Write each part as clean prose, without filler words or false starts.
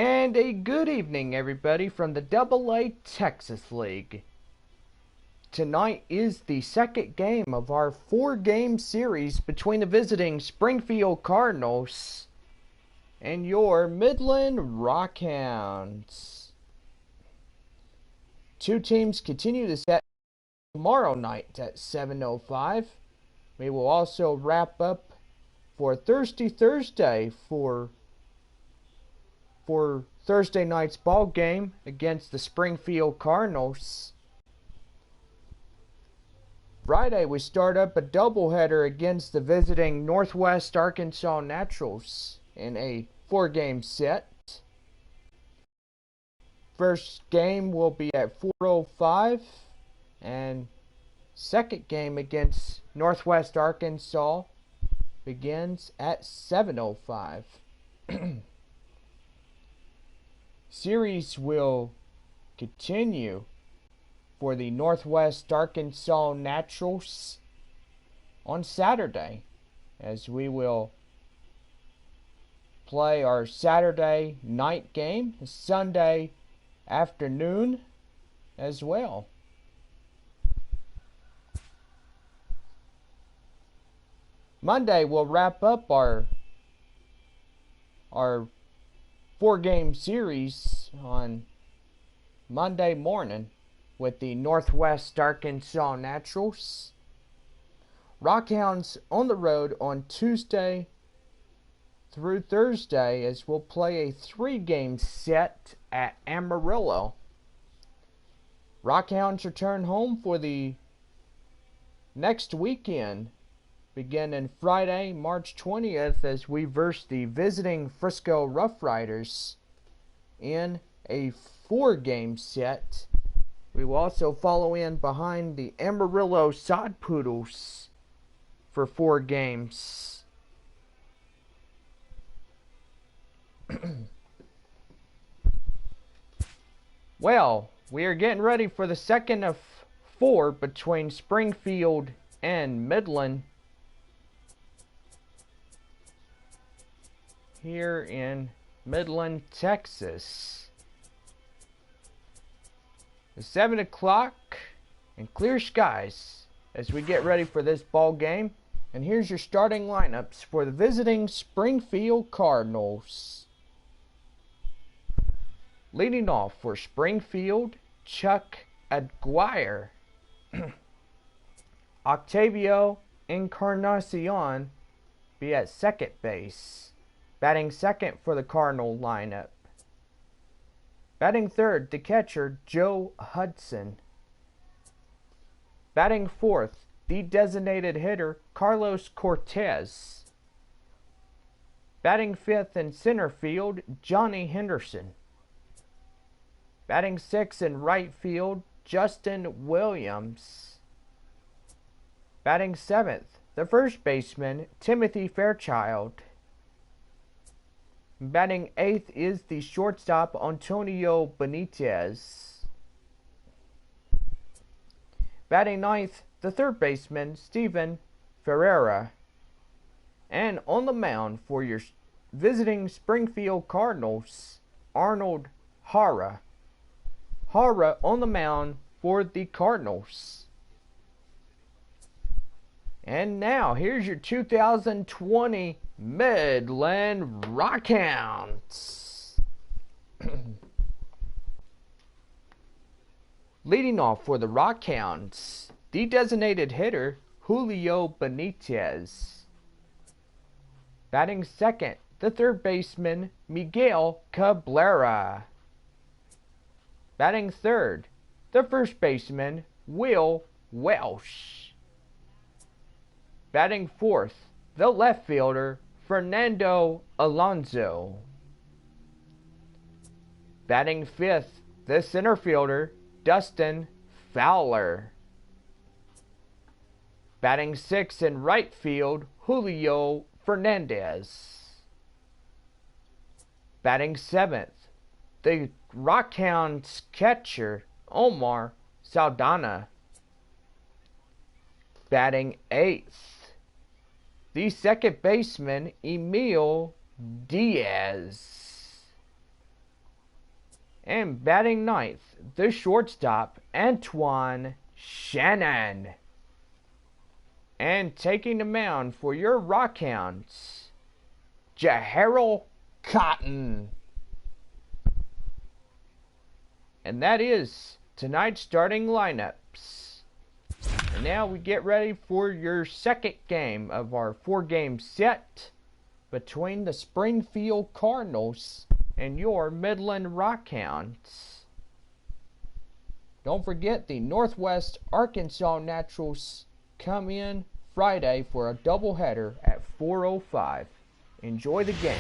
And a good evening, everybody, from the AA Texas League. Tonight is the second game of our 4-game series between the visiting Springfield Cardinals and your Midland Rockhounds. Two teams continue to set tomorrow night at 7:05. We will also wrap up for Thursday for Thursday night's ball game against the Springfield Cardinals. Friday, we start up a doubleheader against the visiting Northwest Arkansas Naturals in a 4-game set. First game will be at 4:05, and second game against Northwest Arkansas begins at 7:05. Series will continue for the Northwest Arkansas Naturals on Saturday, as we will play our Saturday night game, Sunday afternoon as well. Monday we'll wrap up our 4-game series on Monday morning with the Northwest Arkansas Naturals. Rockhounds on the road on Tuesday through Thursday, as we'll play a 3-game set at Amarillo. Rockhounds return home for the next weekend, beginning Friday, March 20th, as we verse the visiting Frisco Rough Riders in a 4-game set. We will also follow in behind the Amarillo Sod Poodles for 4 games. Well, we are getting ready for the second of 4 between Springfield and Midland here in Midland, Texas. It's 7 o'clock and clear skies as we get ready for this ball game. And here's your starting lineups for the visiting Springfield Cardinals. Leading off for Springfield, Chuck Aguirre. Octavio Encarnacion be at second base, batting second for the Cardinal lineup. Batting third, the catcher, Joe Hudson. Batting fourth, the designated hitter, Carlos Cortez. Batting fifth in center field, Johnny Henderson. Batting sixth in right field, Justin Williams. Batting seventh, the first baseman, Timothy Fairchild. Batting eighth is the shortstop, Antonio Benitez. Batting ninth, the third baseman, Steven Ferreira. And on the mound for your visiting Springfield Cardinals, Arnold Hara. Hara on the mound for the Cardinals. And now, here's your 2020 Midland Rockhounds. Leading off for the Rockhounds, the designated hitter, Julio Benitez. Batting second, the third baseman, Miguel Cabrera. Batting third, the first baseman, Will Welsh. Batting fourth, the left fielder, Fernando Alonso. Batting fifth, the center fielder, Dustin Fowler. Batting sixth in right field, Julio Fernandez. Batting seventh, the Rockhounds catcher, Omar Saldana. Batting eighth, the second baseman, Emil Diaz. And batting ninth, the shortstop, Antoine Shannon. And taking the mound for your Rockhounds, Jaharal Cotton. And that is tonight's starting lineups. And now we get ready for your second game of our 4-game set between the Springfield Cardinals and your Midland Rockhounds. Don't forget, the Northwest Arkansas Naturals come in Friday for a doubleheader at 4:05. Enjoy the game.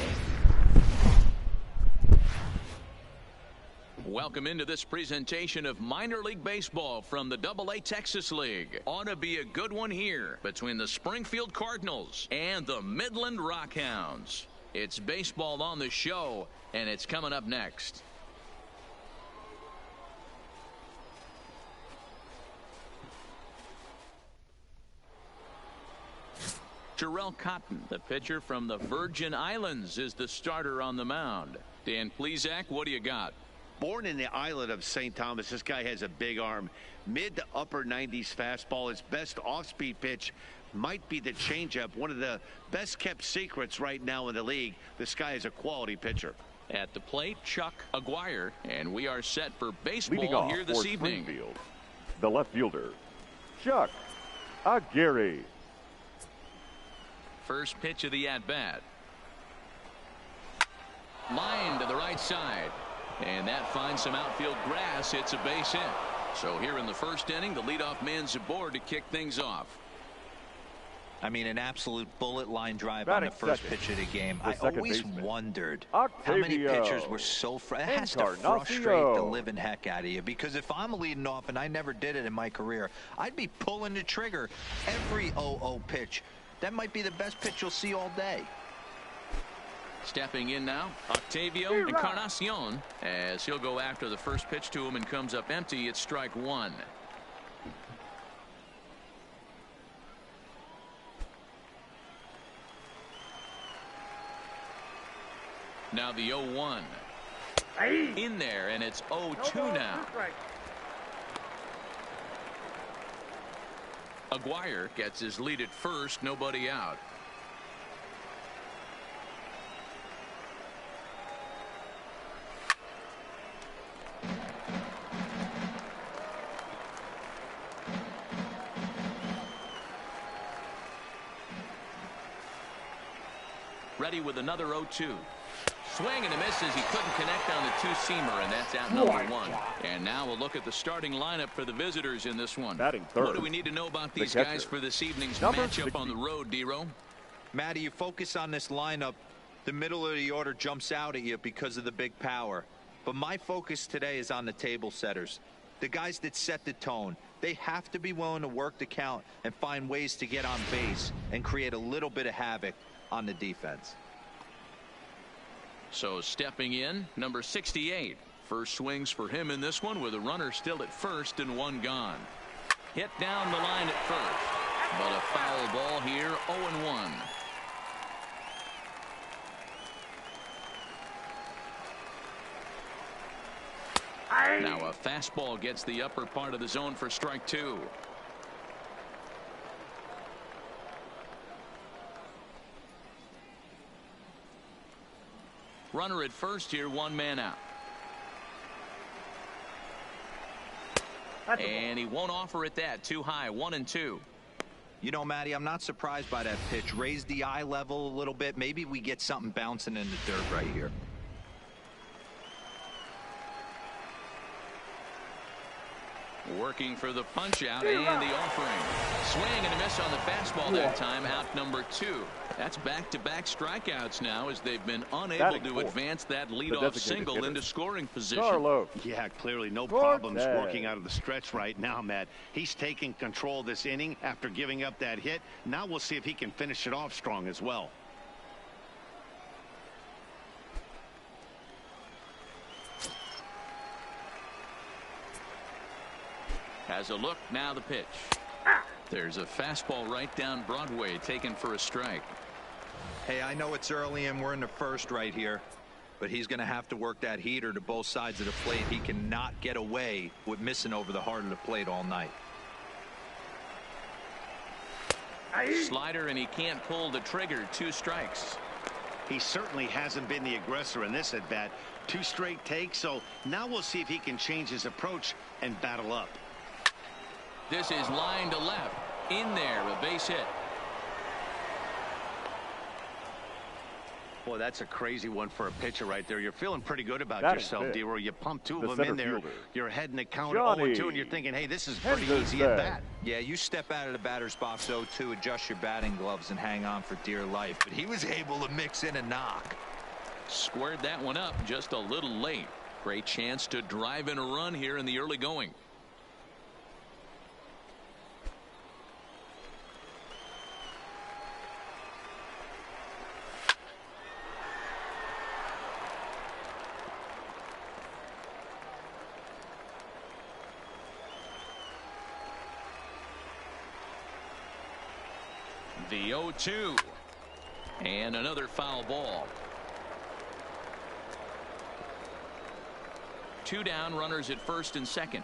Welcome into this presentation of minor league baseball from the AA Texas League. Ought to be a good one here between the Springfield Cardinals and the Midland Rockhounds. It's baseball on the show, and it's coming up next. Jaharal Cotton, the pitcher from the Virgin Islands, is the starter on the mound. Dan Plesac, what do you got? Born in the island of St. Thomas, this guy has a big arm. Mid to upper 90s fastball. His best off-speed pitch might be the changeup. One of the best kept secrets right now in the league. This guy is a quality pitcher. At the plate, Chuck Aguirre, and we are set for baseball here this evening. Springfield, the left fielder, Chuck Aguirre. First pitch of the at-bat. Line to the right side. And that finds some outfield grass. It's a base hit. So here in the first inning, the leadoff man's aboard to kick things off. I mean, an absolute bullet line drive on the first pitch of the game. I always wondered how many pitchers were so it has to frustrate the living heck out of you, because if I'm leading off, and I never did it in my career, I'd be pulling the trigger every 0-0 pitch. That might be the best pitch you'll see all day. Stepping in now, Octavio Encarnacion, as he'll go after the first pitch to him and comes up empty. It's strike one. Now the 0-1. In there, and it's 0-2 now. Aguirre gets his lead at first, nobody out. Ready with another 0-2. Swing and a miss as he couldn't connect on the two-seamer, and that's out number one. And now we'll look at the starting lineup for the visitors in this one. Batting third, what do we need to know about these guys for this evening's matchup on the road, D-Row? Matty, you focus on this lineup, the middle of the order jumps out at you because of the big power. But my focus today is on the table setters, the guys that set the tone. They have to be willing to work the count and find ways to get on base and create a little bit of havoc on the defense. So stepping in, number 68. First swings for him in this one with a runner still at first and one gone. Hit down the line at first, but a foul ball here, 0-1. Now a fastball gets the upper part of the zone for strike two. Runner at first here, one man out. And he won't offer it that. Too high, 1-2. You know, Matty, I'm not surprised by that pitch. Raise the eye level a little bit. Maybe we get something bouncing in the dirt right here. Working for the punch out and the offering. Swing and a miss on the fastball that time, out number two. That's back-to-back strikeouts now as they've been unable to advance that leadoff single into scoring position. Yeah, clearly no problems working out of the stretch right now, Matt. He's taking control of this inning after giving up that hit. Now we'll see if he can finish it off strong as well. Has a look, now the pitch. There's a fastball right down Broadway taken for a strike. Hey, I know it's early and we're in the first right here, but he's going to have to work that heater to both sides of the plate. He cannot get away with missing over the heart of the plate all night. Slider, and he can't pull the trigger. 2 strikes. He certainly hasn't been the aggressor in this at bat. 2 straight takes, so now we'll see if he can change his approach and battle up. This is line to left. In there, a base hit. Boy, that's a crazy one for a pitcher right there. You're feeling pretty good about That yourself, D-Roy. You pump 2 of The them in there. center fielder, You're heading the count Johnny 0-2, and you're thinking, hey, this is pretty Henderson. easy at bat. Yeah, you step out of the batter's box 0-2, adjust your batting gloves, and hang on for dear life. But he was able to mix in a knock. Squared that one up just a little late. Great chance to drive in a run here in the early going. The 0-2. And another foul ball. 2 down, runners at first and second.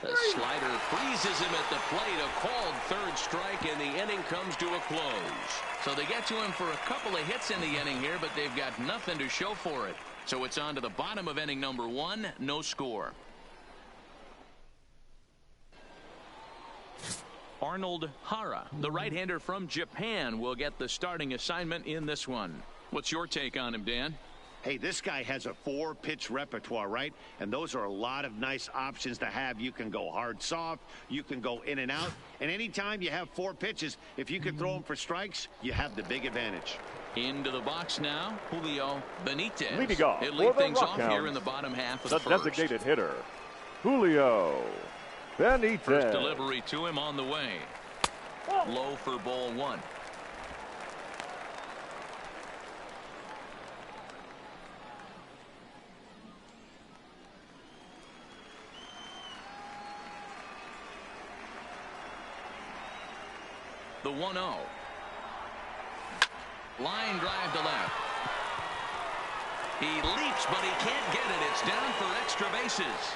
The slider freezes him at the plate. A called 3rd strike, and the inning comes to a close. So they get to him for a couple of hits in the inning here, but they've got nothing to show for it. So it's on to the bottom of inning number 1. No score. Arnold Hara, the right-hander from Japan, will get the starting assignment in this one. What's your take on him, Dan? Hey, this guy has a 4-pitch repertoire, right? And those are a lot of nice options to have. You can go hard, soft. You can go in and out. And anytime you have 4 pitches, if you can throw them for strikes, you have the big advantage. Into the box now, Julio Benitez. Leading off He'll for lead the things off Rockhounds, here in the bottom half of the the first. designated hitter, Julio Benitez. First delivery to him on the way. Low for ball 1. The 1-0. Line drive to left. He leaps, but he can't get it. It's down for extra bases.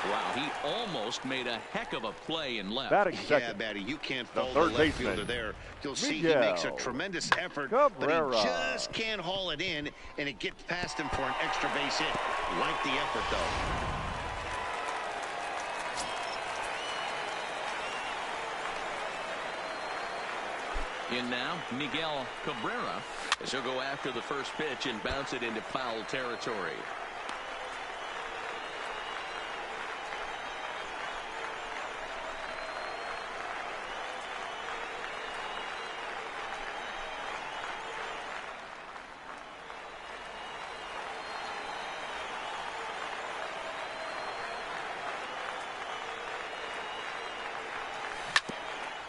Wow, he almost made a heck of a play and left. Batting Yeah, second, Batty, you can't fault the third left baseman, fielder there. You'll see he Miguel makes a tremendous effort, Cabrera. but he just can't haul it in, and it gets past him for an extra base hit. Like the effort, though. In now, Miguel Cabrera, as he'll go after the first pitch and bounce it into foul territory.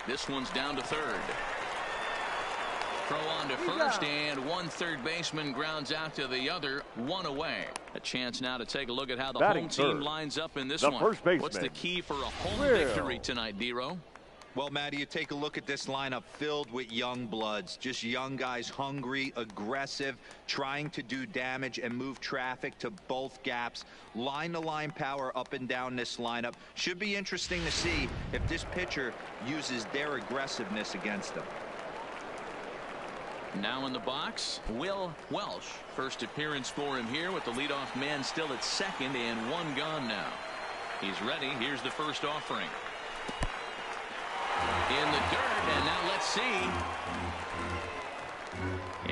This one's down to third. Throw on to first, and one third baseman grounds out to the other, 1 away. A chance now to take a look at how the Batting home team third, lines up in this the one. first baseman, What's the key for a home Will. victory tonight, D-Row? Well, Matty, you take a look at this lineup filled with young bloods, just young guys, hungry, aggressive, trying to do damage and move traffic to both gaps. Line-to-line power up and down this lineup. Should be interesting to see if this pitcher uses their aggressiveness against them. Now in the box, Will Welsh. First appearance for him here with the leadoff man still at second and 1 gone now. He's ready. Here's the first offering. In the dirt, and now let's see.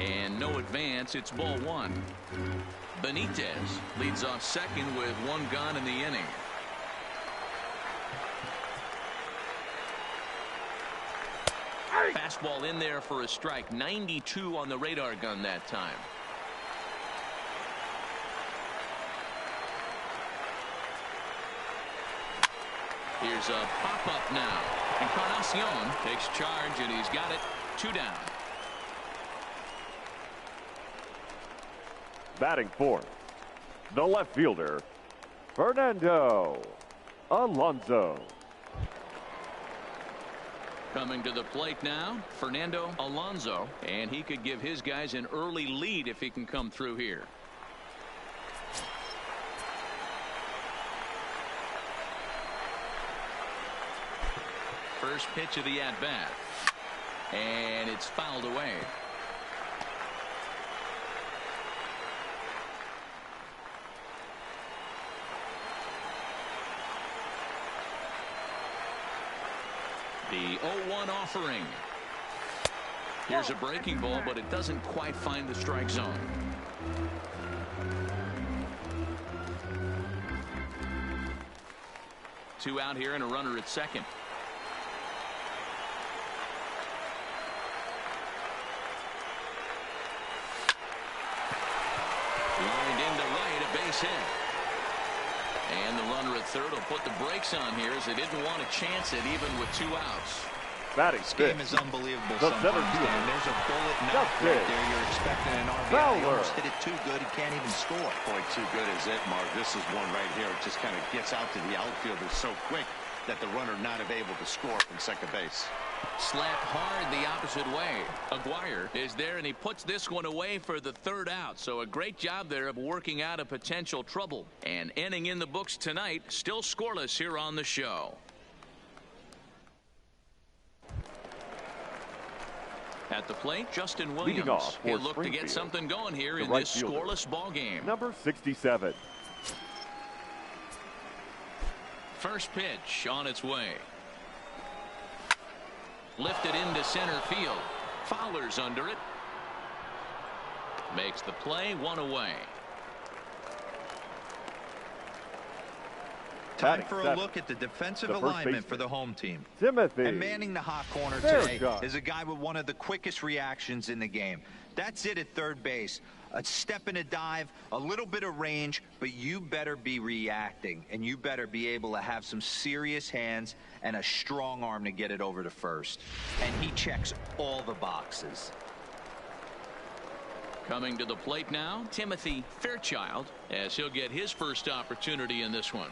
And no advance. It's ball 1. Benitez leads off second with 1 gone in the inning. Fastball in there for a strike. 92 on the radar gun that time. Here's a pop-up now. Encarnacion takes charge, and he's got it. 2 down. Batting fourth, the left fielder, Fernando Alonso. Coming to the plate now, Fernando Alonso, and he could give his guys an early lead if he can come through here. First pitch of the at-bat, and it's fouled away. The 0-1 offering. Here's a breaking ball, but it doesn't quite find the strike zone. Two out here and a runner at second. Lined into right, a base hit. And the runner at third will put the brakes on here as they didn't want to chance it even with 2 outs. This game is unbelievable sometimes, Dan. There's a bullet knock right there. You're expecting an RBI. He almost hit it too good. He can't even score. Boy, too good is it, Mark. This is one right here. It just kind of gets out to the outfielder so quick that the runner not able to score from second base. Slapped hard the opposite way. Aguirre is there, and he puts this one away for the 3rd out. So a great job there of working out a potential trouble. And ending in the books tonight, still scoreless here on the show. At the plate, Justin Williams. He'll look to get something going here in this scoreless ball game. Number 67. First pitch on its way. Lifted into center field. Fowler's under it. Makes the play, 1 away. Time for a look at the defensive alignment for the home team. Timothy. And manning the hot corner today is a guy with one of the quickest reactions in the game. That's it at third base. A step and a dive, a little bit of range, but you better be reacting, and you better be able to have some serious hands and a strong arm to get it over to first. And he checks all the boxes. Coming to the plate now, Timothy Fairchild, as he'll get his first opportunity in this one.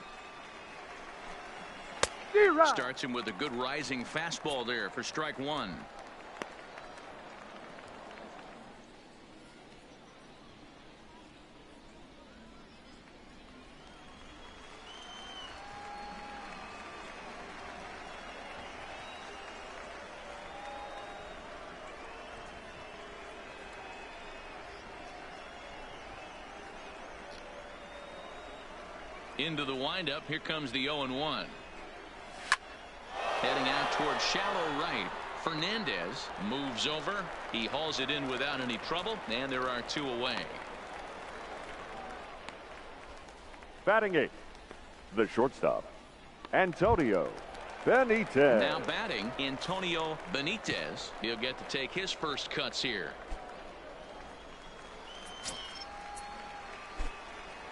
Starts him with a good rising fastball there for strike 1. Into the windup, here comes the 0-1. Heading out towards shallow right. Fernandez moves over. He hauls it in without any trouble, and there are 2 away. Batting 8, the shortstop, Antonio Benitez. Now batting, Antonio Benitez. He'll get to take his first cuts here.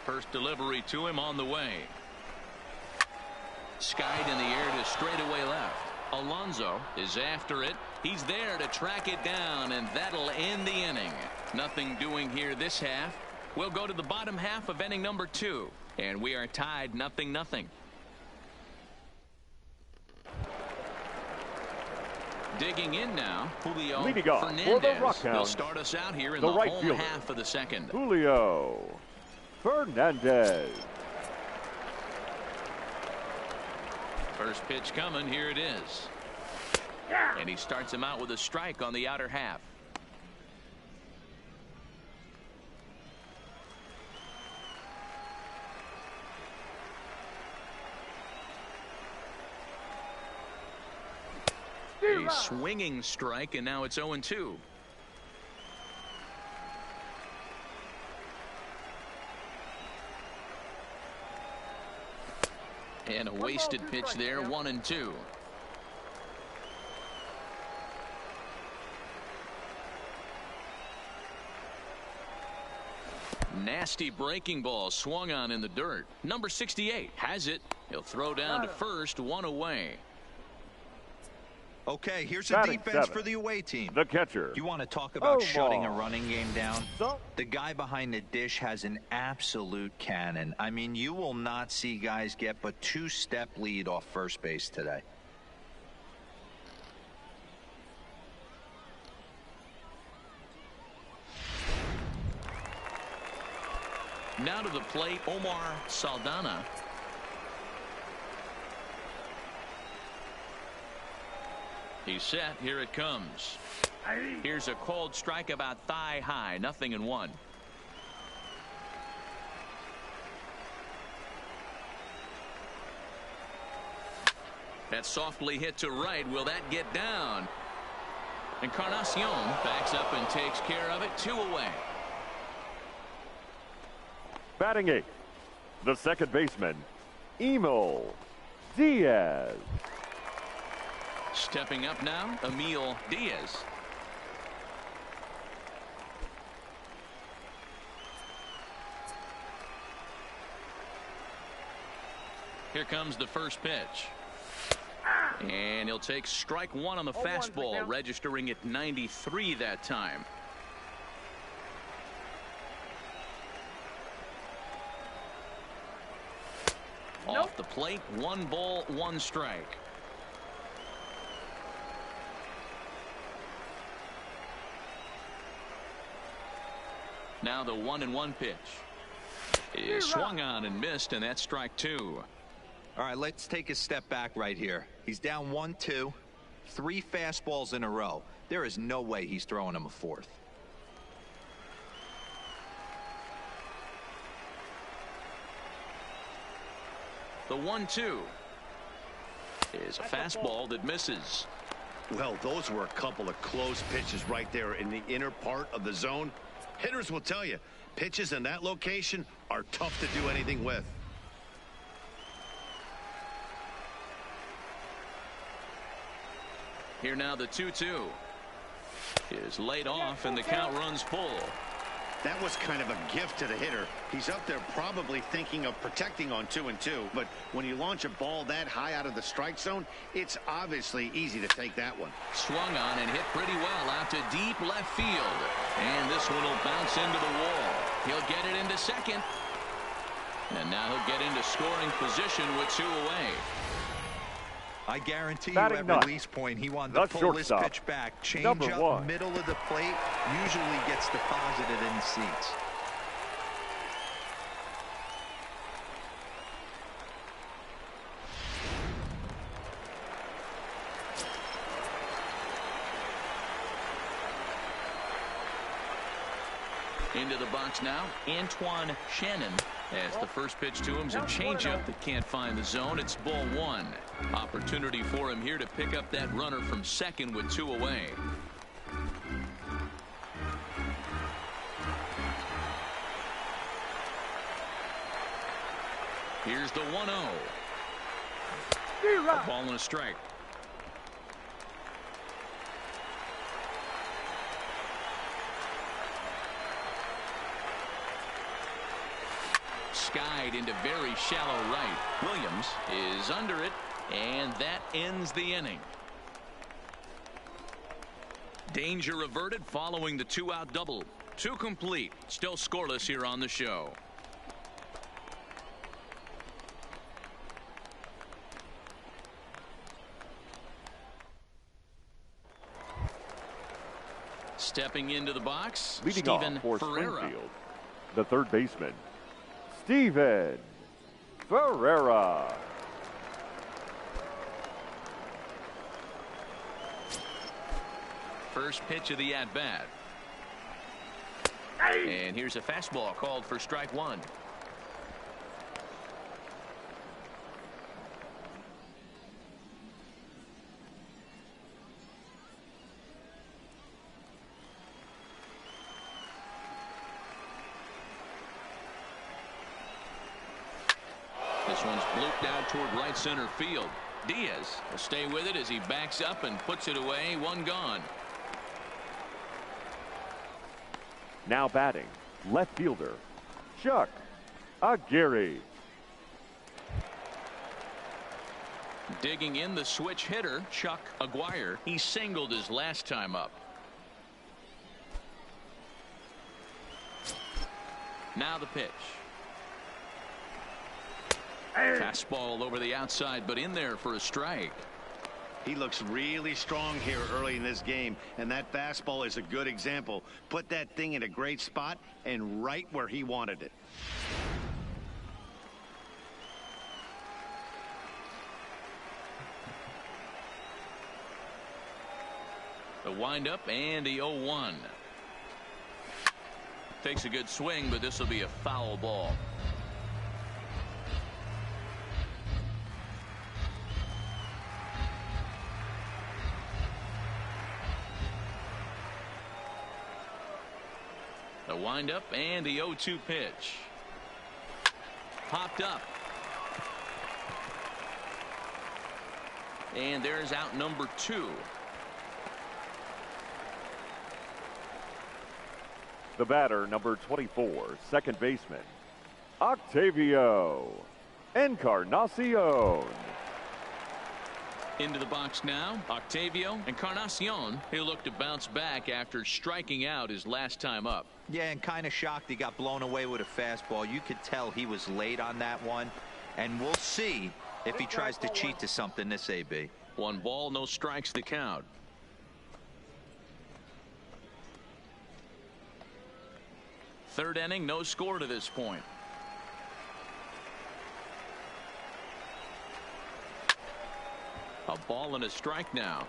First delivery to him on the way. Skied in the air to straightaway left. Alonso is after it. He's there to track it down, and that'll end the inning. Nothing doing here this half. We'll go to the bottom half of inning number 2, and we are tied 0-0. Digging in now, Julio Fernandez. For the Rockhounds, he'll start us out here in the right home fielder, half of the second. Julio Fernandez. First pitch coming. Here it is. And he starts him out with a strike on the outer half. A swinging strike, and now it's 0-2. And a wasted pitch there, 1-2. Nasty breaking ball swung on in the dirt. Number 68 has it. He'll throw down to first, 1 away. Okay, here's a defense for the away team. The catcher. You want to talk about shutting a running game down? The guy behind the dish has an absolute cannon. I mean, you will not see guys get but 2-step lead off first base today. Now to the plate, Omar Saldana. He's set. Here it comes. Here's a cold strike about thigh high. 0-1. That's softly hit to right. Will that get down? Encarnacion backs up and takes care of it. 2 away. Batting 8th, the second baseman, Emil Diaz. Stepping up now, Emil Diaz. Here comes the first pitch. And he'll take strike 1 on the fastball, registering at 93 that time. Off the plate, 1 ball, 1 strike. Now the 1-1 pitch is swung on and missed, and that's strike 2. All right, let's take a step back right here. He's down 1-2, 3 fastballs in a row. There is no way he's throwing him a 4th. The 1-2 is a fastball that misses. Well, those were a couple of close pitches right there in the inner part of the zone. Hitters will tell you, pitches in that location are tough to do anything with. Here now the 2-2 is laid off, and the count runs full. That was kind of a gift to the hitter. He's up there probably thinking of protecting on 2-2, but when you launch a ball that high out of the strike zone, it's obviously easy to take that one. Swung on and hit pretty well out to deep left field, and this one will bounce into the wall. He'll get it into second, and now he'll get into scoring position with 2 away. I guarantee you at release point he wanted to pull this pitch back. Change up middle of the plate usually gets deposited in the seats. Into the box now, Antoine Shannon. As the first pitch to him is a changeup that can't find the zone. It's ball 1. Opportunity for him here to pick up that runner from second with 2 away. Here's the 1-0. A ball and a strike. Skied into very shallow right. Williams is under it, and that ends the inning. Danger averted following the 2-out double. 2 complete. Still scoreless here on the show. Stepping into the box, leading off for Springfield, the third baseman, Steven Ferreira. First pitch of the at-bat. And here's a fastball called for strike 1. This one's blooped out toward right center field. Diaz will stay with it as he backs up and puts it away. 1 gone. Now batting, left fielder, Chuck Aguirre. Digging in the switch hitter, Chuck Aguirre. He singled his last time up. Now the pitch. Fastball over the outside, but in there for a strike. He looks really strong here early in this game, and that fastball is a good example. Put that thing in a great spot and right where he wanted it. The windup and the 0-1. Takes a good swing, but this will be a foul ball. The windup and the 0-2 pitch. Popped up. And there's out number 2. The batter, number 24, second baseman, Octavio Encarnacion. Into the box now, Octavio Encarnacion. He'll look to bounce back after striking out his last time up. Yeah, and kind of shocked he got blown away with a fastball. You could tell he was late on that one, and we'll see if he tries to cheat to something this AB. 1 ball, no strikes to count. Third inning, no score to this point. A ball and a strike now.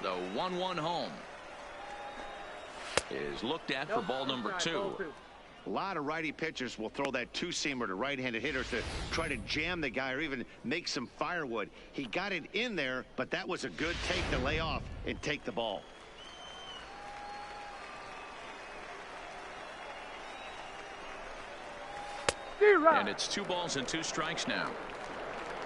The 1-1 home is looked at for ball number 2. A lot of righty pitchers will throw that two-seamer to right-handed hitters to try to jam the guy or even make some firewood. He got it in there, but that was a good take to lay off and take the ball. And it's 2 balls and 2 strikes now.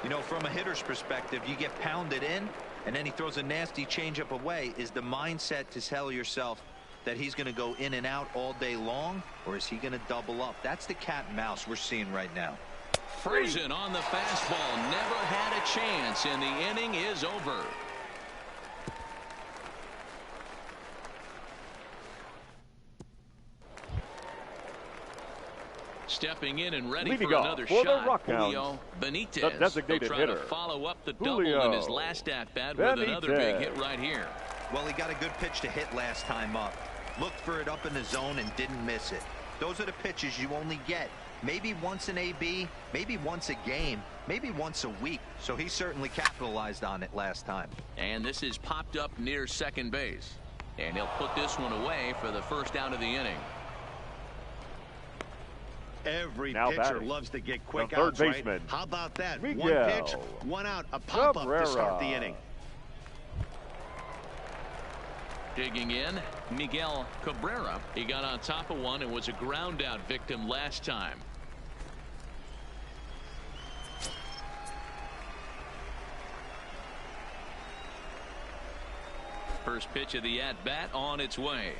You know, from a hitter's perspective, you get pounded in, and then he throws a nasty changeup away. Is the mindset to tell yourself that he's going to go in and out all day long, or is he going to double up? That's the cat and mouse we're seeing right now. Frozen on the fastball. Never had a chance, and the inning is over. Stepping in and ready Leading for another for shot, the Rockhounds, Julio Benitez. the designated He'll try hitter, to follow up the Julio double in his last at-bat with another big hit right here. Well, he got a good pitch to hit last time up. Looked for it up in the zone and didn't miss it. Those are the pitches you only get maybe once an AB, maybe once a game, maybe once a week. So he certainly capitalized on it last time. And this is popped up near second base. And he'll put this one away for the first out of the inning. Every now pitcher batting, loves to get quick third outs, baseman, right? How about that? Miguel 1 pitch, 1 out, a pop-up to start the inning. Digging in, Miguel Cabrera. He got on top of one and was a ground out victim last time. First pitch of the at-bat on its way.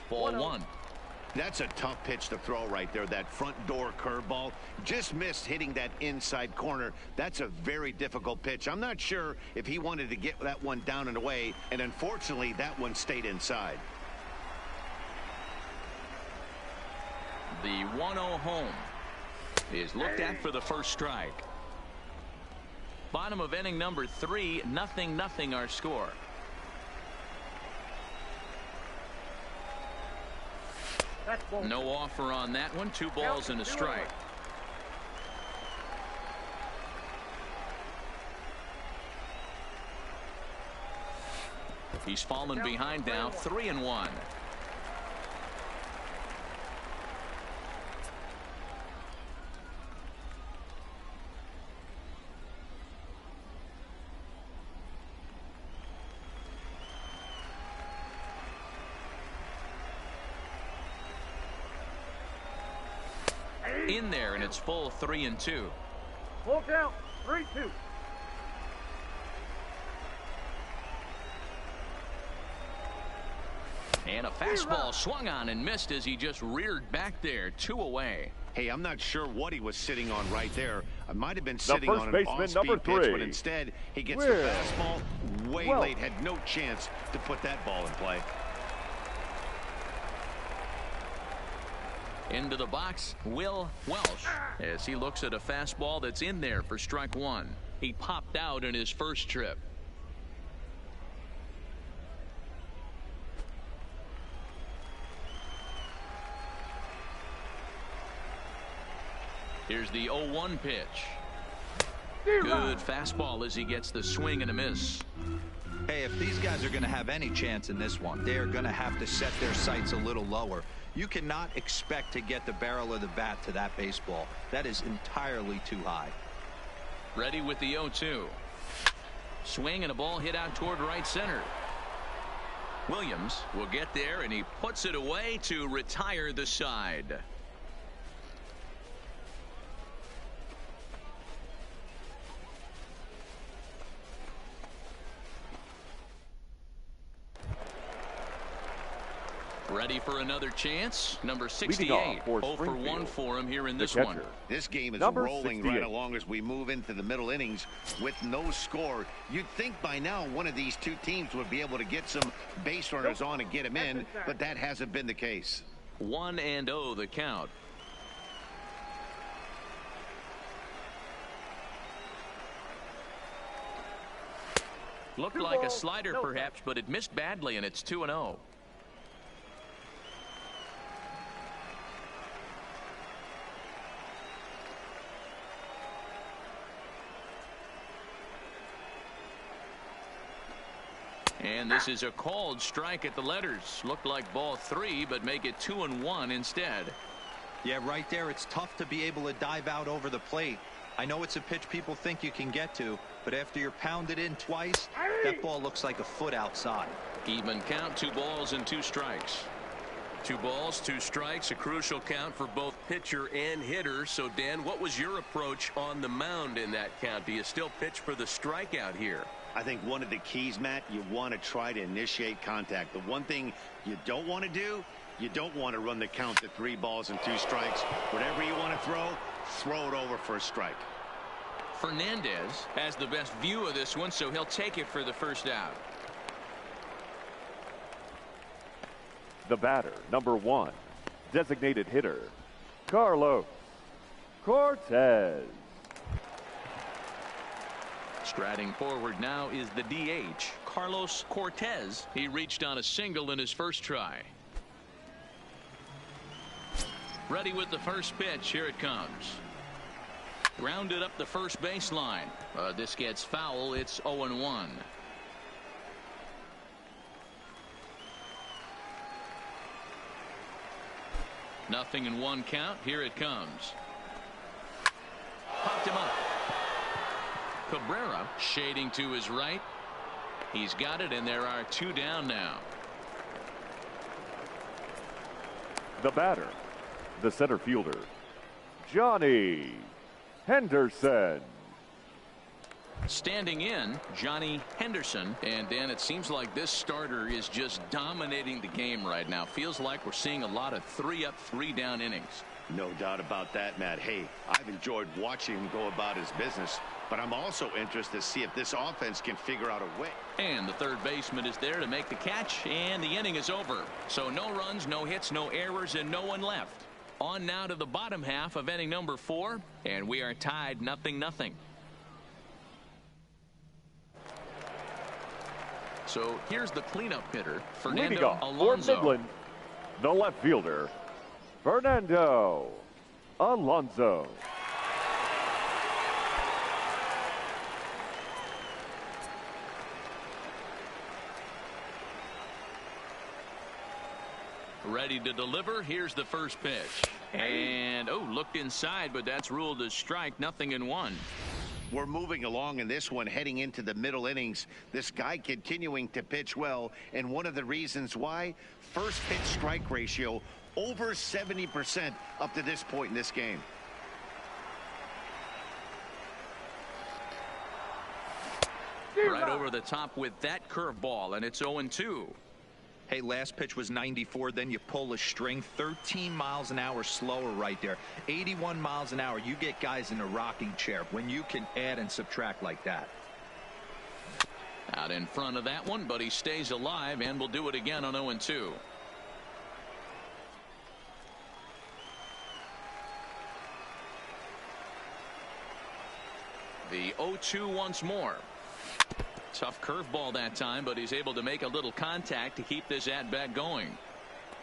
Ball 1. That's a tough pitch to throw right there. That front door curveball just missed hitting that inside corner. That's a very difficult pitch. I'm not sure if he wanted to get that one down and away, and unfortunately that one stayed inside. The 1-0 home is looked at for the first strike. Bottom of inning number 3, 0-0 our score. No offer on that one. 2 balls and a strike. He's fallen behind now, 3-1. In there, and it's full 3-2. Full count, 3-2. And a fastball swung on and missed as he just reared back there. 2 away. Hey, I'm not sure what he was sitting on right there. I might have been sitting on an baseman, off-speed pitch, but instead he gets the fastball way well, late. Had no chance to put that ball in play. Into the box, Will Welsh, as he looks at a fastball that's in there for strike one. He popped out in his first trip. Here's the 0-1 pitch. Good fastball as he gets the swing and a miss. Hey, if these guys are going to have any chance in this one, they are going to have to set their sights a little lower. You cannot expect to get the barrel of the bat to that baseball. That is entirely too high. Ready with the 0-2. Swing and a ball hit out toward right center. Williams will get there, and he puts it away to retire the side. Ready for another chance. Number 68. 0 for 1 for him here in this one. This game is rolling right along as we move into the middle innings with no score. You'd think by now one of these two teams would be able to get some base runners on and get them in, but that hasn't been the case. 1-0 the count. Looked like a slider perhaps, but it missed badly, and it's 2-0. And this is a called strike at the letters. Looked like ball 3, but make it 2-1 instead. Yeah, right there, it's tough to be able to dive out over the plate. I know it's a pitch people think you can get to, but after you're pounded in twice, that ball looks like a foot outside. Even count, 2 balls and 2 strikes. 2 balls, 2 strikes, a crucial count for both pitcher and hitter. So, Dan, what was your approach on the mound in that count? Do you still pitch for the strikeout here? I think one of the keys, Matt, you want to try to initiate contact. The one thing you don't want to do, you don't want to run the count to 3 balls and 2 strikes. Whatever you want to throw it over for a strike. Fernandez has the best view of this one, so he'll take it for the first out. The batter, number 1, designated hitter, Carlos Cortez. Striding forward now is the DH, Carlos Cortez. He reached on a single in his first try. Ready with the first pitch. Here it comes. Grounded up the first baseline. This gets foul. It's 0-1. Nothing in 1 count. Here it comes. Popped him up. Cabrera shading to his right. He's got it, and there are 2 down now. The batter, the center fielder, Johnny Henderson. Standing in, Johnny Henderson. And Dan, it seems like this starter is just dominating the game right now. Feels like we're seeing a lot of 3-up, 3-down innings. No doubt about that, Matt. Hey, I've enjoyed watching him go about his business, but I'm also interested to see if this offense can figure out a way. And the third baseman is there to make the catch, and the inning is over. So no runs, no hits, no errors, and no one left. On now to the bottom half of inning number 4, and we are tied 0-0. So here's the cleanup hitter, Fernando Alonso. For Midland, the left fielder, Fernando Alonso. Ready to deliver. Here's the first pitch. And, looked inside, but that's ruled a strike. 0-1. We're moving along in this one, heading into the middle innings. This guy continuing to pitch well, and one of the reasons why, first pitch strike ratio over 70% up to this point in this game. Right over the top with that curveball, and it's 0-2. Hey, last pitch was 94, then you pull a string. 13 miles an hour slower right there. 81 miles an hour. You get guys in a rocking chair when you can add and subtract like that. Out in front of that one, but he stays alive and will do it again on 0-2. The 0-2 once more. Tough curveball that time, but he's able to make a little contact to keep this at-bat going.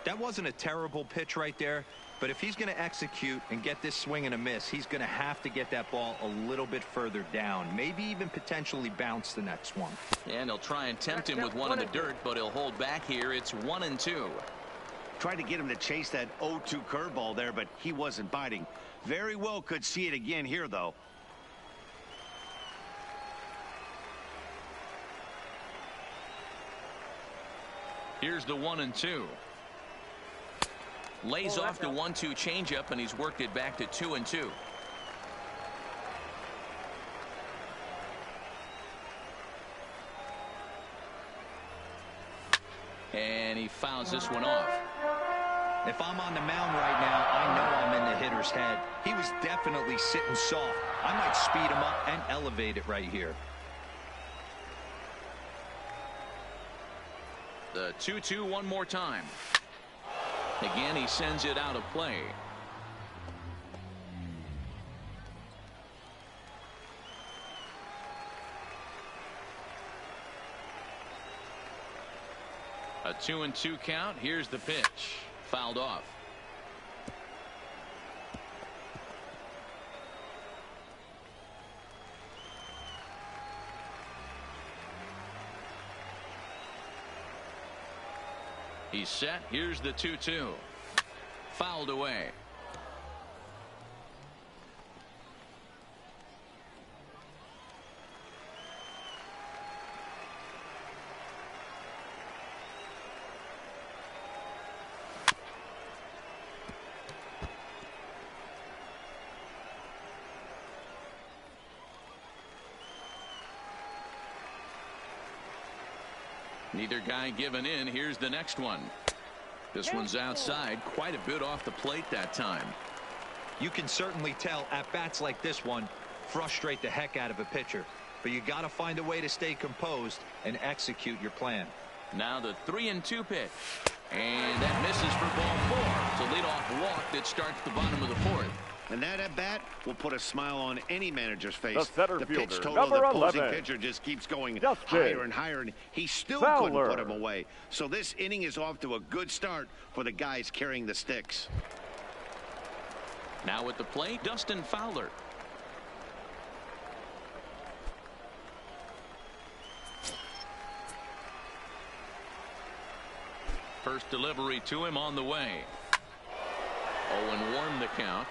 That wasn't a terrible pitch right there, but if he's going to execute and get this swing and a miss, he's going to have to get that ball a little bit further down, maybe even potentially bounce the next one. And he'll try and tempt him with one in the dirt, but he'll hold back here. It's 1-2. Tried to get him to chase that 0-2 curveball there, but he wasn't biting. Very well could see it again here, though. Here's the 1-2. Lays off the 1-2 changeup, and he's worked it back to 2-2. And he fouls this one off. If I'm on the mound right now, I know I'm in the hitter's head. He was definitely sitting soft. I might speed him up and elevate it right here. The 2-2 one more time. Again, he sends it out of play. A 2-2 count. Here's the pitch. Fouled off. He's set. Here's the 2-2. Fouled away. Neither guy giving in. Here's the next one. This one's outside, quite a bit off the plate that time. You can certainly tell at bats like this one frustrate the heck out of a pitcher, but you got to find a way to stay composed and execute your plan. Now the 3-2 pitch, and that misses for ball 4. It's a leadoff walk that starts the bottom of the 4th. And that at bat will put a smile on any manager's face. The center the fielder, pitch total number of the opposing 11. pitcher just keeps going Justin higher and higher, and he still Fowler. couldn't put him away. So this inning is off to a good start for the guys carrying the sticks. Now at the plate, Dustin Fowler. First delivery to him on the way. 0-1 the count.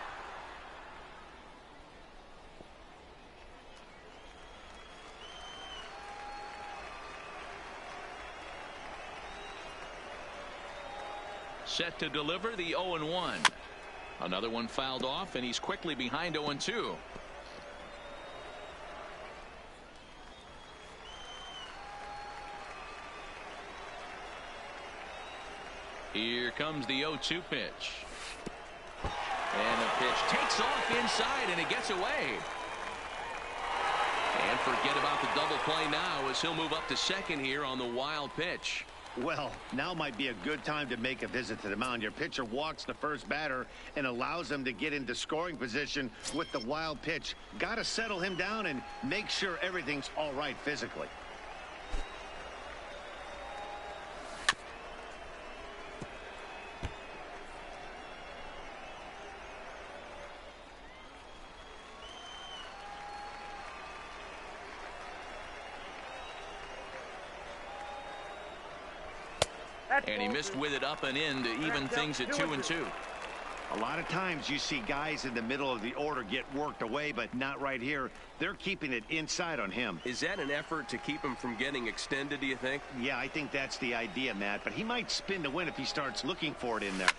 Set to deliver the 0-1. Another one fouled off, and he's quickly behind 0-2. Here comes the 0-2 pitch. And the pitch takes off inside, and it gets away. And forget about the double play now as he'll move up to second here on the wild pitch. Well, now might be a good time to make a visit to the mound. Your pitcher walks the first batter and allows him to get into scoring position with the wild pitch. Got to settle him down and make sure everything's all right physically. And he missed with it up and in to even things at 2-2. A lot of times you see guys in the middle of the order get worked away, but not right here. They're keeping it inside on him. Is that an effort to keep him from getting extended, do you think? Yeah, I think that's the idea, Matt, but he might spin to win if he starts looking for it in there.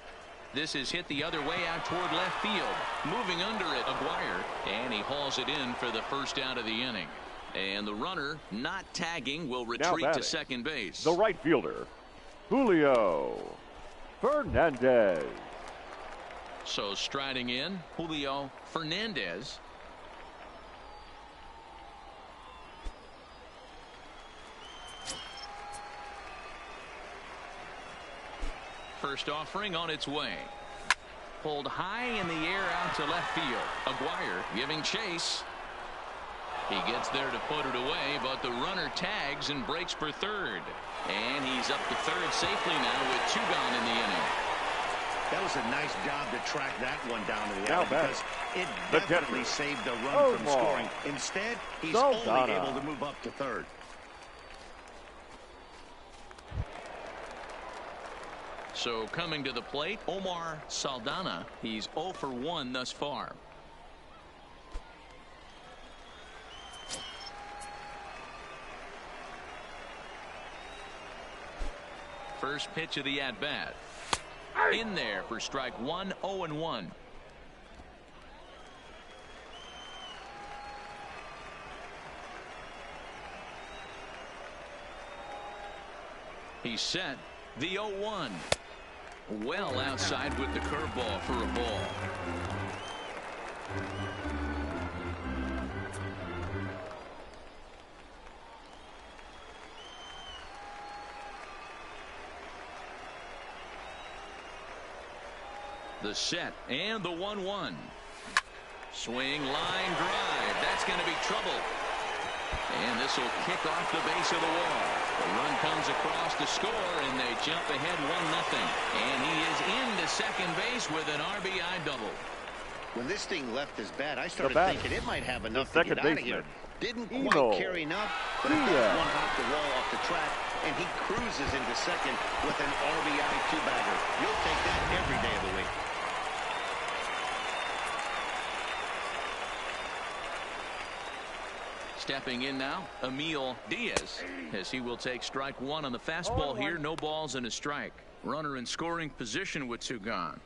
This is hit the other way out toward left field. Moving under it, Aguirre, and he hauls it in for the first out of the inning. And the runner, not tagging, will retreat to second base. The right fielder, Julio Fernandez. So striding in, Julio Fernandez. First offering on its way. Pulled high in the air out to left field. Aguirre giving chase. He gets there to put it away, but the runner tags and breaks for third. And he's up to third safely now with 2 gone in the inning. That was a nice job to track that one down to the out because it definitely saved the run from scoring. Instead, he's only able to move up to third. So coming to the plate, Omar Saldana. He's 0 for 1 thus far. First pitch of the at-bat. In there for strike 1, 0-1. He's set. The 0-1. Well outside with the curveball for a ball. The set and the 1-1. Swing, line drive. That's going to be trouble. And this will kick off the base of the wall. The run comes across to score, and they jump ahead 1-0. And he is into second base with an RBI double. When this thing left his bat, I started thinking it might have enough to get out of here. Didn't quite carry enough, but it does one hop the wall off the track, and he cruises into second with an RBI 2-bagger. You'll take that every day of the week. Stepping in now, Emil Diaz, as he will take strike 1 on the fastball here. No balls and a strike. Runner in scoring position with 2 gone.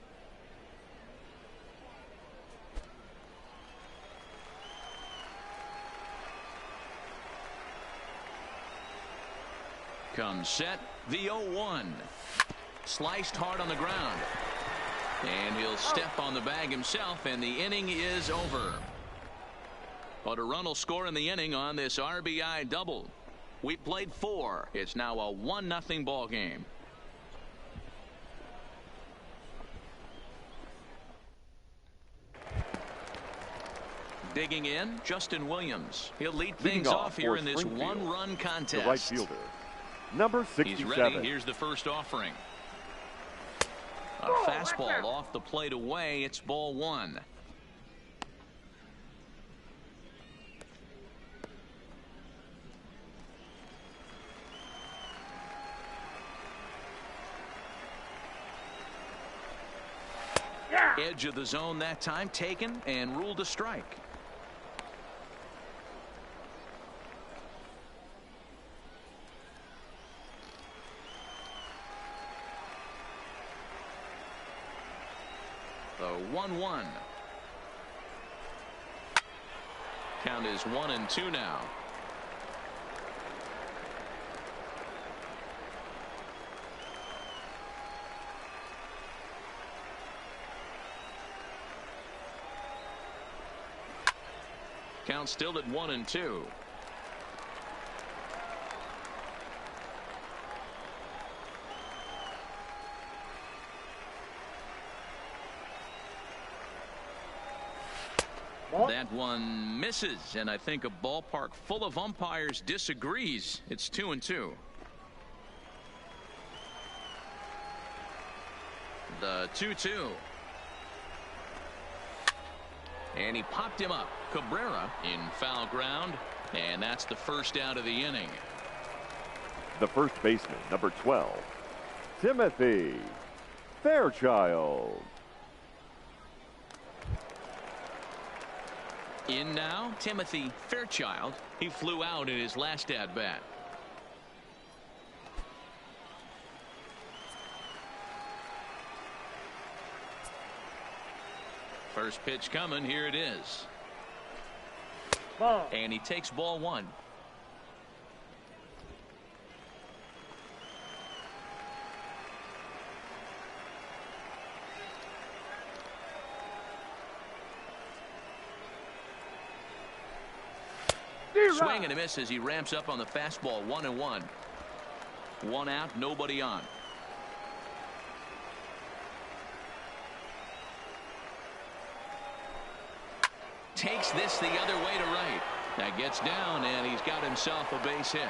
Comes set. The 0-1. Sliced hard on the ground. And he'll step on the bag himself, and the inning is over. But a run will score in the inning on this RBI double. We played 4. It's now a 1-0 ball game. Digging in, Justin Williams. He'll lead things off here in this 1-run contest. The right fielder, number 67. He's ready. Here's the first offering. A fastball off the plate away. It's ball 1. Edge of the zone that time, taken and ruled a strike. The 1-1. Count is 1-2 now. Count still at 1-2. That one misses, and I think a ballpark full of umpires disagrees. It's 2-2. The 2-2. And he popped him up. Cabrera in foul ground, and that's the first out of the inning. The first baseman, number 12, Timothy Fairchild. In now, Timothy Fairchild. He flew out in his last at-bat. First pitch coming. Here it is. Ball. And he takes ball 1. Swing and a miss as he ramps up on the fastball. 1-1. 1 out, nobody on. Takes this the other way to right. That gets down, and he's got himself a base hit.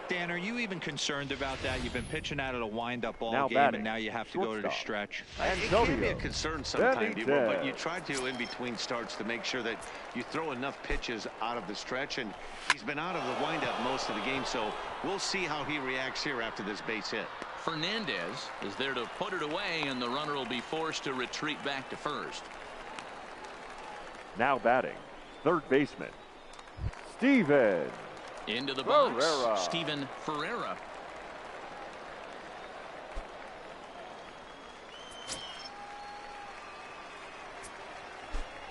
Dan, are you even concerned about that? You've been pitching out of the wind-up all now game, batting. and now you have to go to the stretch. It can be a concern sometimes, but you try to, in between starts, to make sure that you throw enough pitches out of the stretch, and he's been out of the windup most of the game, so we'll see how he reacts here after this base hit. Fernandez is there to put it away, and the runner will be forced to retreat back to first. Now batting, third baseman, Steven. Into the box, Ferreira. Steven Ferreira.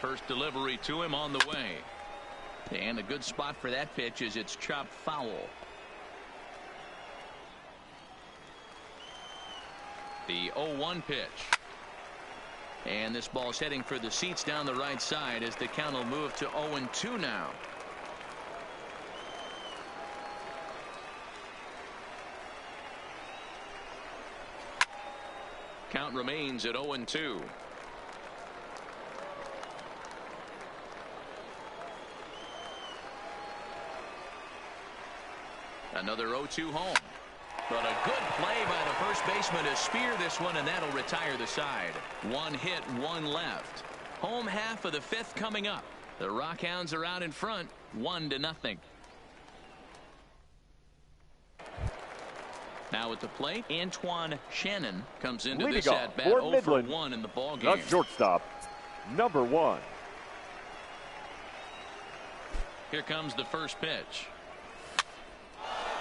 First delivery to him on the way. And a good spot for that pitch is it's chopped foul. The 0-1 pitch. And this ball's heading for the seats down the right side as the count will move to 0-2 now. Count remains at 0-2. Another 0-2 home. But a good play by the first baseman to spear this one, and that'll retire the side. One hit, one left. Home half of the fifth coming up. The Rockhounds are out in front, 1-0. Now at the plate, Antoine Shannon comes into this at bat 0 for 1 in the ball game. The shortstop, number 1. Here comes the first pitch.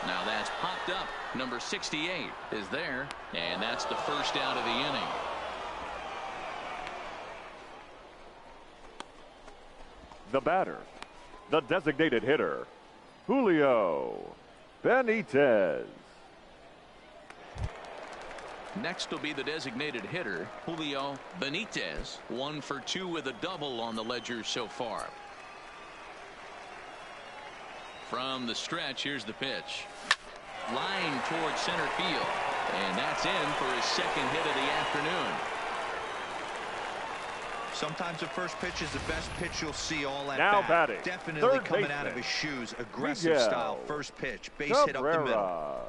Now that's popped up. Number 68 is there, and that's the first out of the inning. The batter, the designated hitter, Julio Benitez. Next will be the designated hitter, Julio Benitez. 1 for 2 with a double on the ledger so far. From the stretch, here's the pitch. Line towards center field. And that's in for his second hit of the afternoon. Sometimes the first pitch is the best pitch you'll see all at now bat. Batting, definitely coming out of his shoes. Aggressive style. First pitch. Base hit up the middle.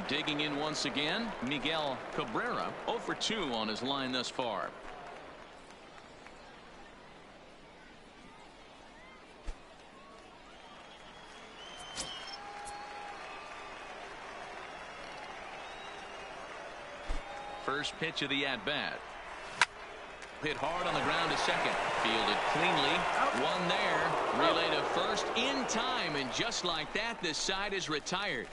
Digging in once again, Miguel Cabrera, 0 for 2 on his line thus far. First pitch of the at-bat. Hit hard on the ground to second. Fielded cleanly. One there. Relay to first in time, and just like that, this side is retired.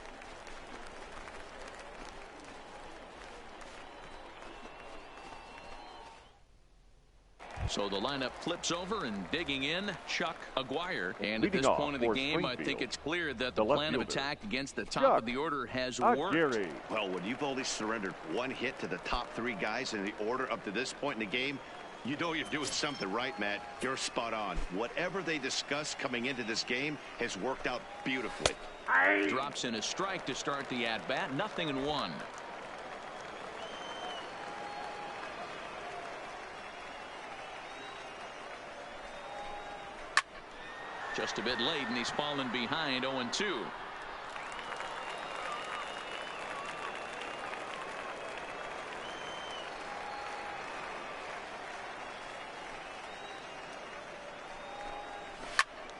So the lineup flips over, and digging in, Chuck Aguirre. And at this point of the game, I think it's clear that the plan of attack against the top of the order has worked. Well, when you've only surrendered one hit to the top 3 guys in the order up to this point in the game, you know you're doing something right, Matt. You're spot on. Whatever they discussed coming into this game has worked out beautifully. Drops in a strike to start the at-bat. 0-1. Just a bit late, and he's fallen behind 0-2.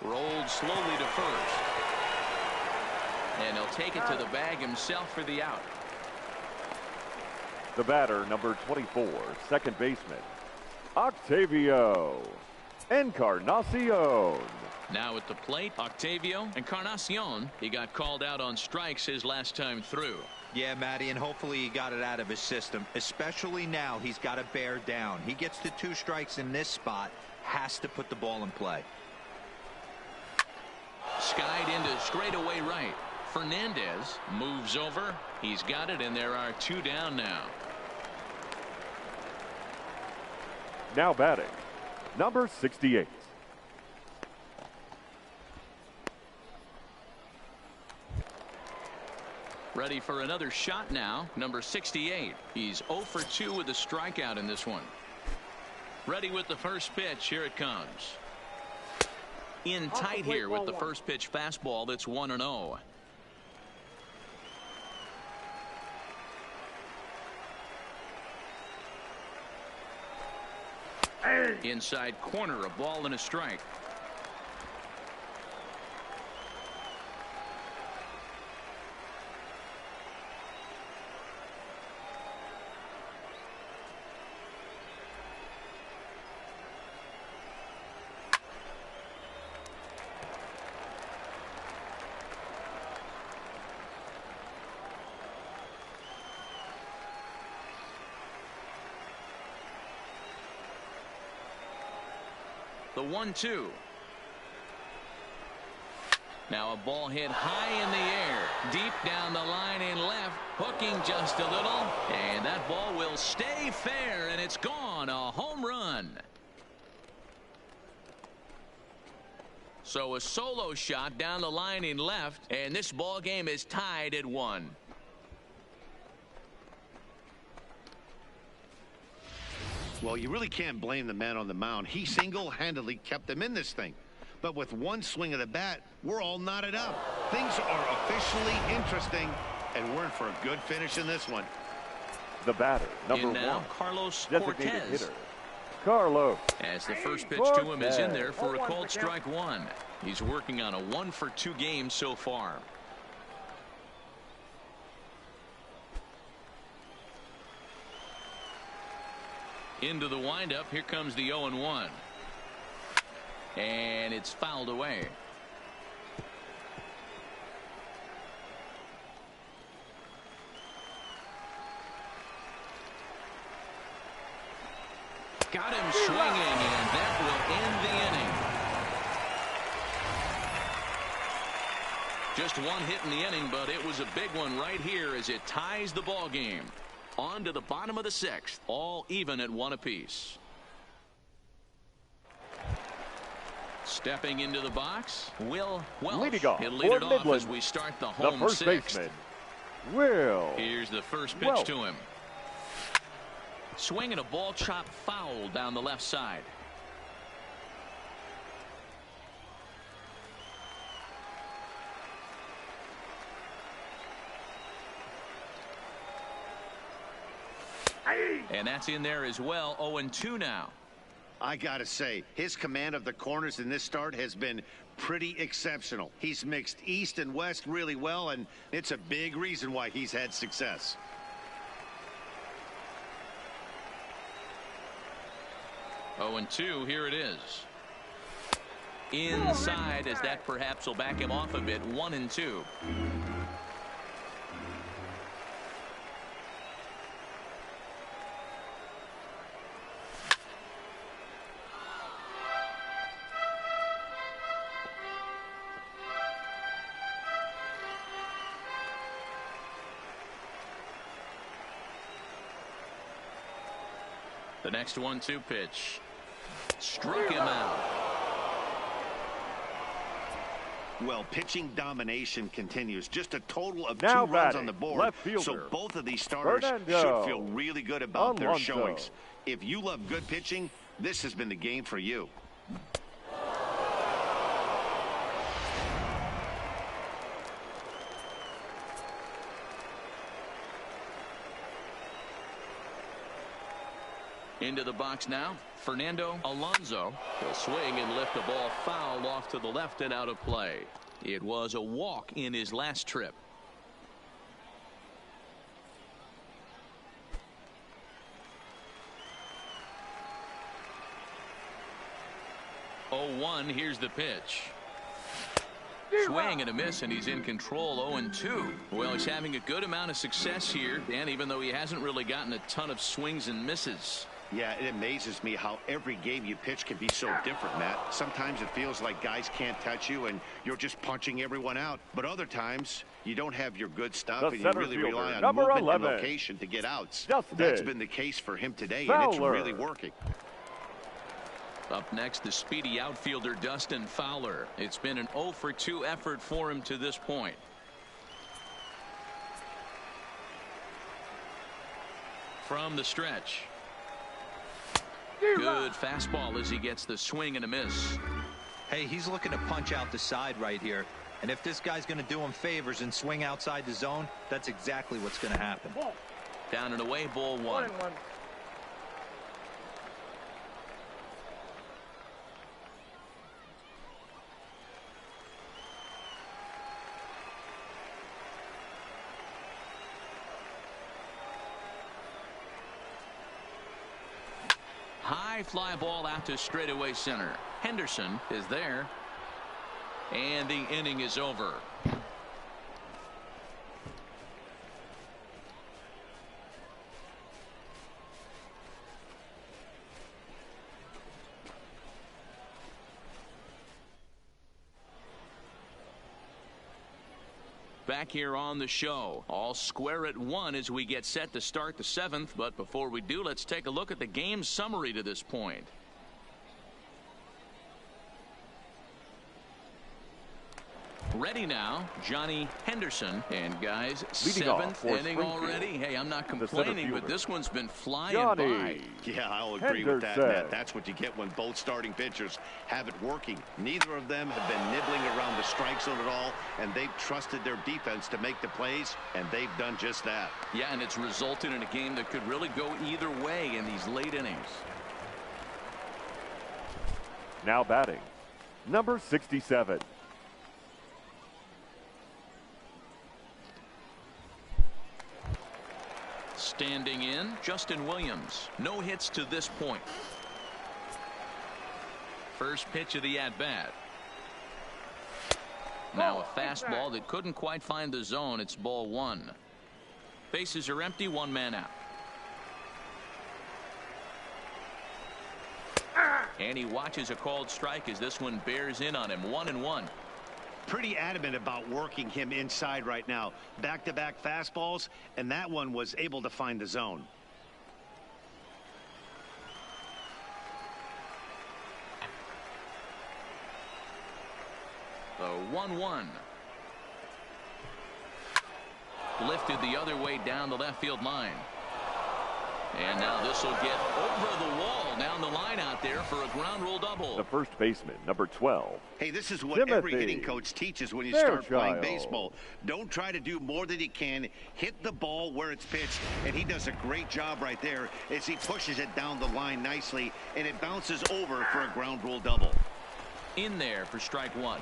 Rolled slowly to first. And he'll take it to the bag himself for the out. The batter, number 24, second baseman, Octavio Encarnacion. Now at the plate, Octavio Encarnacion. He got called out on strikes his last time through. Yeah, Matty, and hopefully he got it out of his system. Especially now, he's got to bear down. He gets the 2 strikes in this spot, has to put the ball in play. Skied into straightaway right. Fernandez moves over. He's got it, and there are 2 down now. Now batting, number 68. Ready for another shot now, number 68. He's 0 for 2 with a strikeout in this one. Ready with the first pitch. Here it comes. In tight here with the first pitch fastball that's 1-0. Inside corner, a ball and a strike. The 1-2. Now a ball hit high in the air, deep down the line and left, hooking just a little, and that ball will stay fair, and it's gone. A home run. So a solo shot down the line and left, and this ball game is tied at 1. Well, you really can't blame the man on the mound. He single-handedly kept them in this thing. But with one swing of the bat, we're all knotted up. Things are officially interesting, and we're in for a good finish in this one. The batter, number now, 1, Carlos designated Cortez. hitter, Carlos. As the first pitch to him is in there for a called strike 1. He's working on a 1 for 2 game so far. Into the windup. Here comes the 0-1. And it's fouled away. Got him swinging, and that will end the inning. Just one hit in the inning, but it was a big one right here as it ties the ball game. On to the bottom of the 6th, all even at 1 apiece. Stepping into the box, Will Welch. Leading off He'll lead it off Midland, as we start the home first 6th. baseman, Will. Here's the first pitch Welch. to him. Swinging a ball chopped foul down the left side. And that's in there as well. 0-2 now. I gotta say, his command of the corners in this start has been pretty exceptional. He's mixed east and west really well, and it's a big reason why he's had success. Oh, and 2, here it is. Inside, as that perhaps will back him off a bit. 1-2. The next 1-2 pitch. Struck him out. Well, pitching domination continues. Just a total of Now 2 runs batting, on the board. left fielder, So both of these starters Fernando should feel really good about their Alonso. showings. If you love good pitching, this has been the game for you. Into the box now, Fernando Alonso. He'll swing and lift the ball foul off to the left and out of play. It was a walk in his last trip. 0-1, here's the pitch. Swing and a miss, and he's in control. 0-2. Well, he's having a good amount of success here, Dan, even though he hasn't really gotten a ton of swings and misses. Yeah, it amazes me how every game you pitch can be so different, Matt. Sometimes it feels like guys can't touch you and you're just punching everyone out. But other times you don't have your good stuff and you really rely on movement 11, and location to get outs. Justin That's been the case for him today, Fowler. and it's really working. Up next, the speedy outfielder Dustin Fowler. It's been an 0-for-2 effort for him to this point. from the stretch. Good fastball as he gets the swing and a miss. Hey, he's looking to punch out the side right here. And if this guy's going to do him favors and swing outside the zone, that's exactly what's going to happen. Down and away, ball one. High fly ball out to straightaway center. Henderson is there. And the inning is over. Back here on the show, all square at one as we get set to start the seventh. But before we do, let's take a look at the game summary to this point. Ready now, Johnny Henderson. And guys, seventh inning already. Hey, I'm not complaining, but this one's been flying by. Yeah, I'll agree with that, Matt. That's what you get when both starting pitchers have it working. Neither of them have been nibbling around the strike zone at all, and they've trusted their defense to make the plays, and they've done just that. Yeah, and it's resulted in a game that could really go either way in these late innings. Now batting, number 67. Standing in, Justin Williams. No hits to this point. First pitch of the at-bat. Now a fastball that couldn't quite find the zone. It's ball one. Bases are empty, one man out. And he watches a called strike as this one bears in on him. 1-1. Pretty adamant about working him inside right now. Back-to-back fastballs, and that one was able to find the zone. The 1-1. Lifted the other way down the left field line. And now this will get over the wall down the line out there for a ground rule double. The first baseman, number 12. Hey, this is what every hitting coach teaches when you start playing baseball. Don't try to do more than you can. Hit the ball where it's pitched, and he does a great job right there as he pushes it down the line nicely, and it bounces over for a ground rule double. In there for strike one.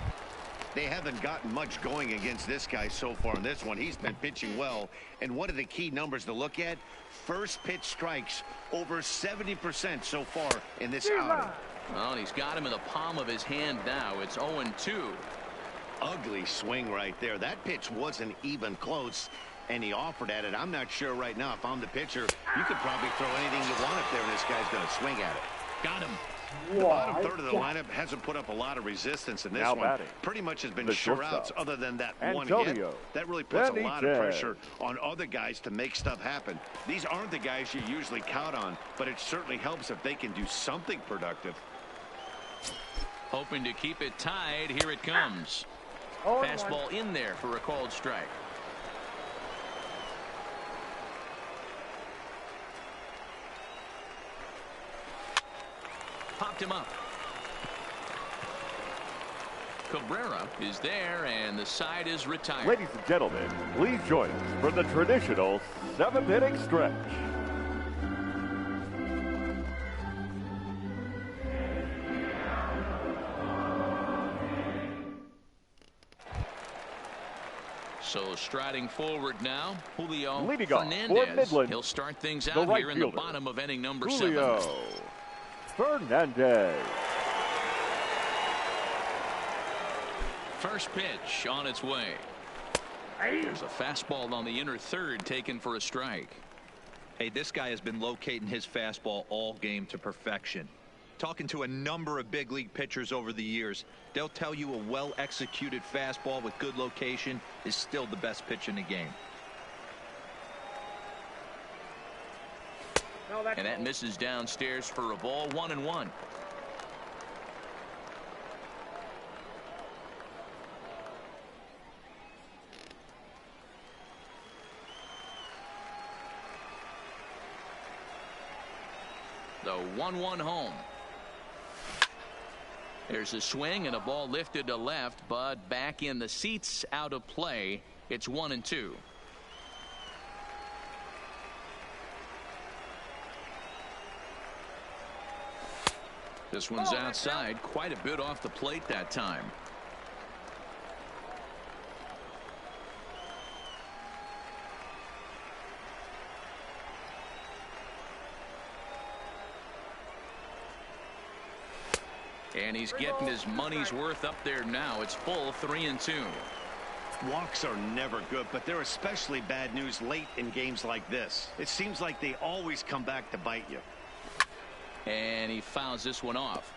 They haven't gotten much going against this guy so far in this one. He's been pitching well. And one of the key numbers to look at, first pitch strikes over 70% so far in this outing. Well, and he's got him in the palm of his hand now. It's 0-2. Ugly swing right there. That pitch wasn't even close, and he offered at it. I'm not sure right now if I'm the pitcher, you could probably throw anything you want up there, and this guy's going to swing at it. Got him. The bottom third of the lineup hasn't put up a lot of resistance in this one. Batting. Pretty much has been sure outs other than that one hit. That really puts a lot of pressure on other guys to make stuff happen. These aren't the guys you usually count on, but it certainly helps if they can do something productive. Hoping to keep it tied. Here it comes. Fastball in there for a called strike. Popped him up. Cabrera is there, and the side is retired. Ladies and gentlemen, please join us for the traditional seventh-inning stretch. So striding forward now, Julio Leading off Fernandez. for Midland, He'll start things out here in the bottom of inning number 7. Fernandez. First pitch on its way. There's a fastball on the inner third taken for a strike. Hey, this guy has been locating his fastball all game to perfection. Talking to a number of big league pitchers over the years, they'll tell you a well-executed fastball with good location is still the best pitch in the game. And that misses downstairs for a ball. 1-1. So 1-1 home. There's a swing and a ball lifted to left, but back in the seats, out of play. It's 1-2. This one's outside, quite a bit off the plate that time. And he's getting his money's worth up there now. It's full 3-2. Walks are never good, but they're especially bad news late in games like this. It seems like they always come back to bite you. And he fouls this one off.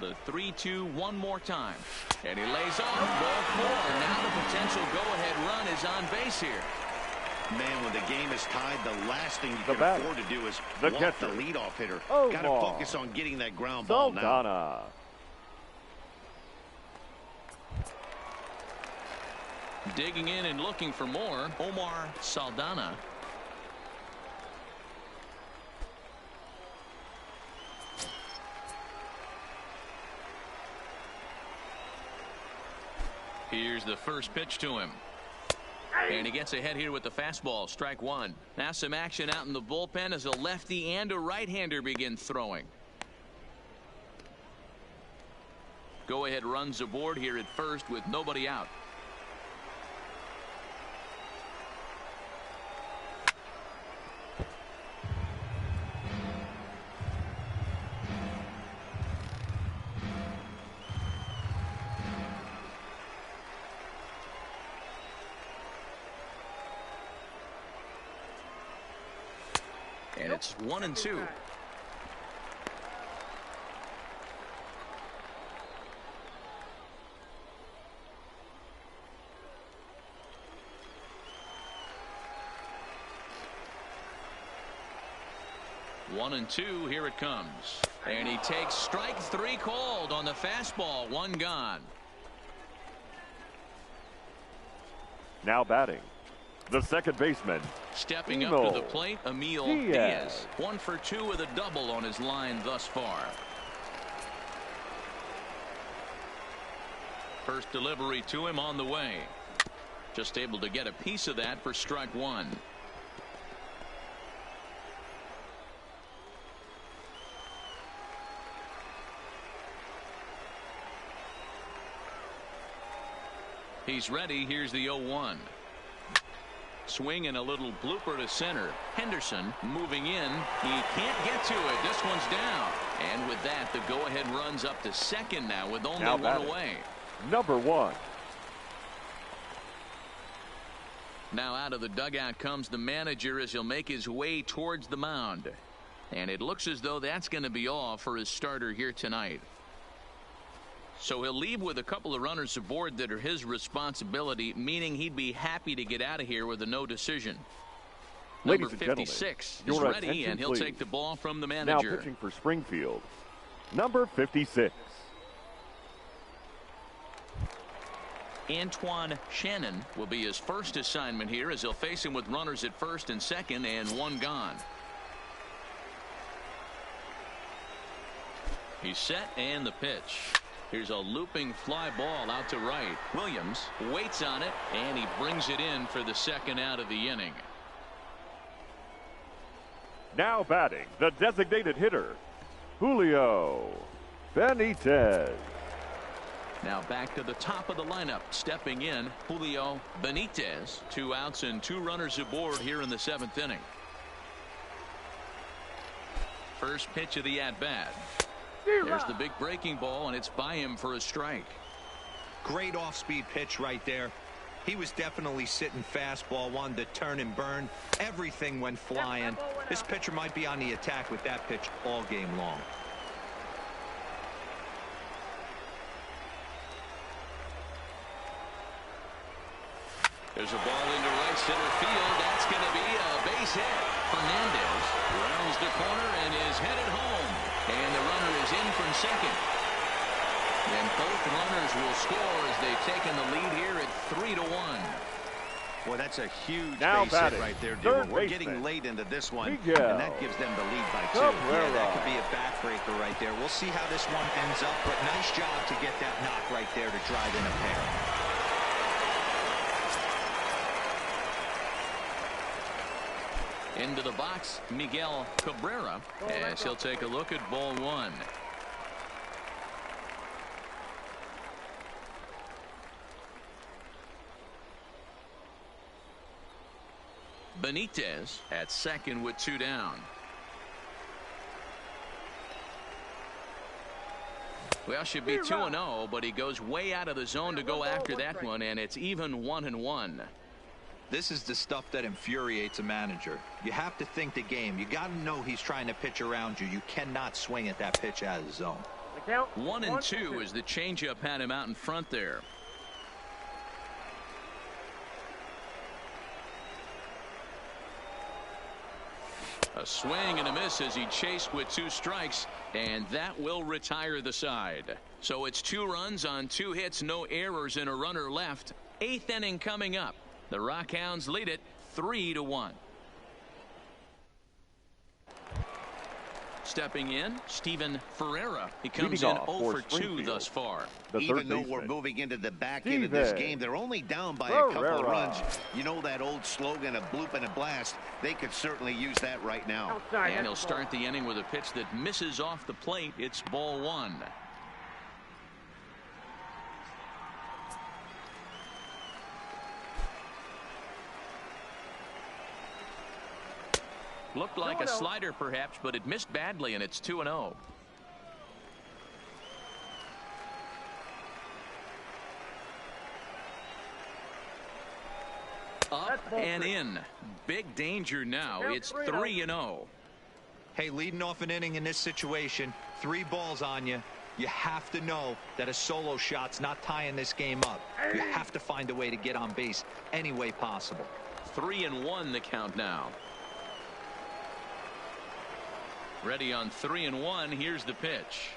The 3-2 one more time. And he lays off. Ball 4. Now the potential go-ahead run is on base here. Man, when the game is tied, the last thing you can afford to do is walk the leadoff hitter. Got to focus on getting that ground ball now. Digging in and looking for more, Omar Saldana. Here's the first pitch to him. And he gets ahead here with the fastball. Strike one. Now some action out in the bullpen as a lefty and a right-hander begin throwing. Go ahead runs aboard here at first with nobody out. And it's 1-2. One and two, here it comes. And he takes strike three called on the fastball. One gone. Now batting, the second baseman. Stepping up to the plate, Emil Diaz. 1 for 2 with a double on his line thus far. First delivery to him on the way. Just able to get a piece of that for strike one. He's ready. Here's the 0-1. Swing and a little blooper to center. Henderson moving in. He can't get to it. This one's down. And with that, the go-ahead runs up to second now with only one away. Number one. Now out of the dugout comes the manager as he'll make his way towards the mound. And it looks as though that's going to be all for his starter here tonight. So he'll leave with a couple of runners aboard that are his responsibility, meaning he'd be happy to get out of here with a no decision. Ladies Number and 56 is ready, and he'll take the ball from the manager. Now pitching for Springfield, number 56. Antoine Shannon will be his first assignment here as he'll face him with runners at first and second and one gone. He's set and the pitch. Here's a looping fly ball out to right. Williams waits on it, and he brings it in for the second out of the inning. Now batting, the designated hitter, Julio Benitez. Now back to the top of the lineup. Stepping in, Julio Benitez. 2 outs and 2 runners aboard here in the 7th inning. First pitch of the at-bat. There's the big breaking ball, and it's by him for a strike. Great off-speed pitch right there. He was definitely sitting fastball, wanted to turn and burn. Everything went flying. This pitcher might be on the attack with that pitch all game long. There's a ball into right center field. That's going to be a base hit. Fernandez rounds the corner and is headed home. And the runner is in from second. And both runners will score as they've taken the lead here at 3-1. Well, that's a huge Now base hit batting, right there, third We're baseman, getting late into this one, Miguel and that gives them the lead by 2. Yeah, that could be a backbreaker right there. We'll see how this one ends up, but nice job to get that knock right there to drive in a pair. Into the box, Miguel Cabrera, as he'll take a look at ball 1. Benitez at second with 2 down. Well, should be 2-0, but he goes way out of the zone to go after that one, and it's even 1-1. This is the stuff that infuriates a manager. You have to think the game. You got to know he's trying to pitch around you. You cannot swing at that pitch out of the zone. 1-2 as the changeup had him out in front there. A swing and a miss as he chased with 2 strikes, and that will retire the side. So it's 2 runs on 2 hits, no errors, and a runner left. 8th inning coming up. The Rockhounds lead it 3-1. Stepping in, Steven Ferreira. He comes in 0 for 2 thus far. Even though we're moving into the back end of this game, they're only down by a couple of runs. You know that old slogan, a bloop and a blast. They could certainly use that right now. And he'll start the inning with a pitch that misses off the plate. It's ball 1. Looked like a slider perhaps, but it missed badly, and it's 2-0. Up and in. Big danger now. It's 3-0. Hey, leading off an inning in this situation, 3 balls on you. You have to know that a solo shot's not tying this game up. You have to find a way to get on base any way possible. 3-1 the count now. Ready on 3-1. Here's the pitch.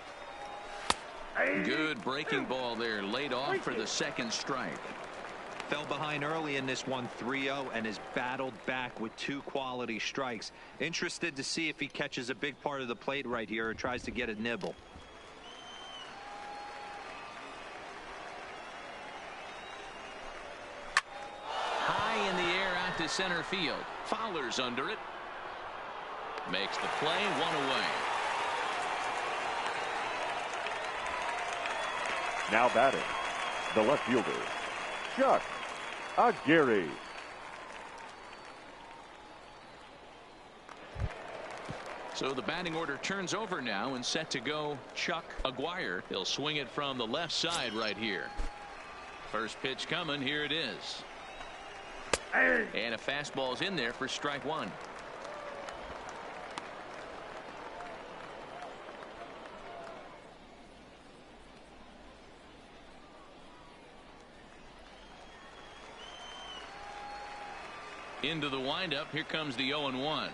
Good breaking ball there, laid off for the second strike. Fell behind early in this one, 3-0, and has battled back with 2 quality strikes. Interested to see if he catches a big part of the plate right here or tries to get a nibble. High in the air out to center field. Fowler's under it. Makes the play, 1 away. Now batting, the left fielder, Chuck Aguirre. So the batting order turns over now and set to go Chuck Aguirre. He'll swing it from the left side right here. First pitch coming. Here it is. And a fastball's in there for strike 1. Into the windup. Here comes the 0-1.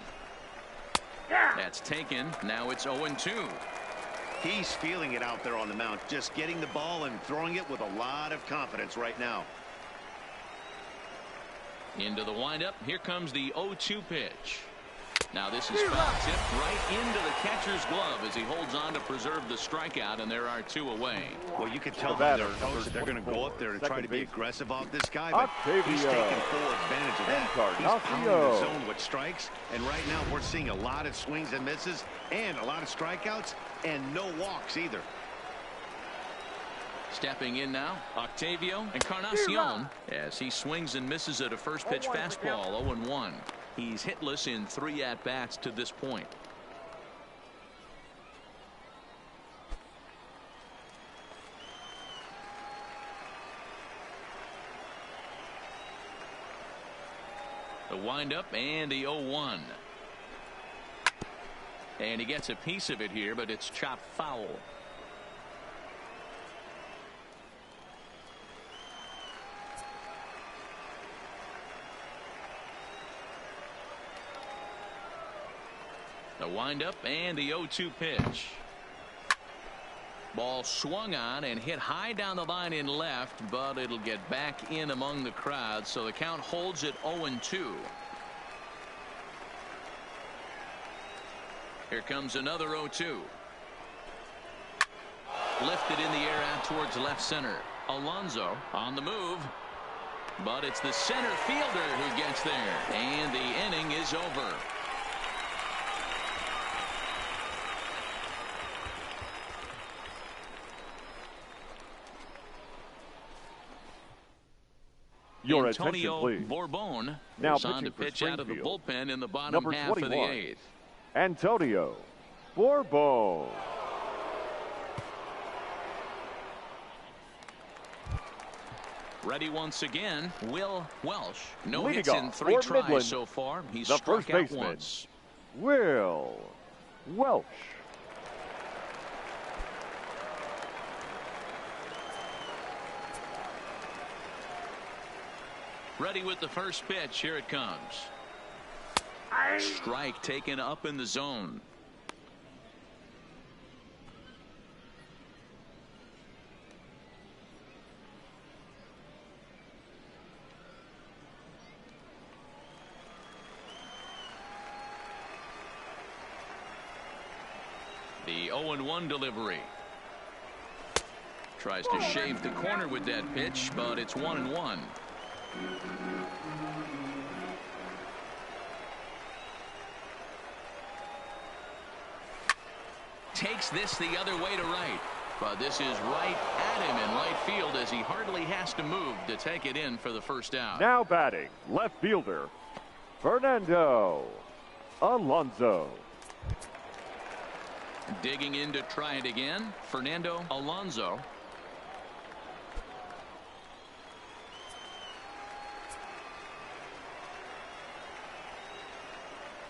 That's taken. Now it's 0-2. He's feeling it out there on the mound, just getting the ball and throwing it with a lot of confidence right now. Into the windup. Here comes the 0-2 pitch. Now this is foul tipped right into the catcher's glove as he holds on to preserve the strikeout, and there are 2 away. Well, you can tell by their coach that they're going to go up there and try to be aggressive off this guy, but he's taking full advantage of that. He's pounding the zone with strikes, and right now we're seeing a lot of swings and misses and a lot of strikeouts and no walks either. Stepping in now, Octavio Encarnacion as he swings and misses at a first pitch fastball. 0-1. He's hitless in 3 at-bats to this point. The windup and the 0-1. And he gets a piece of it here, but it's chopped foul. The windup and the 0-2 pitch. Ball swung on and hit high down the line in left, but it'll get back in among the crowd, so the count holds at 0-2. Here comes another 0-2. Lifted in the air out towards left center. Alonso on the move, but it's the center fielder who gets there, and the inning is over. Your Antonio attention, please. Bourbon Now is on to pitch out of the bullpen in the bottom half of the 8th. Antonio Bourbon. Ready once again, Will Welsh. No Leading hits in off 3 for tries Midland, so far. He's the struck first out baseman, once. Will Welsh. Ready with the first pitch. Here it comes. Strike taken up in the zone. The 0-1 delivery. Tries to shave the corner with that pitch, but it's 1-1. Takes this the other way to right, but this is right at him in right field as he hardly has to move to take it in for the first out. Now batting, left fielder, Fernando Alonso. Digging in to try it again, Fernando Alonso.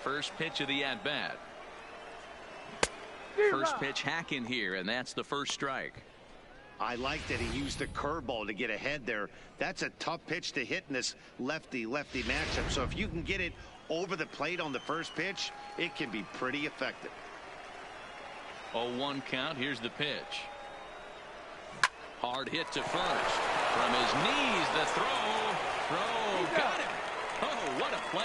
First pitch of the at-bat. First pitch hack in here, and that's the first strike. I like that he used the curveball to get ahead there. That's a tough pitch to hit in this lefty-lefty matchup. So if you can get it over the plate on the first pitch, it can be pretty effective. 0-1 count. Here's the pitch. Hard hit to first. From his knees, the throw. Got him. Oh, what a play.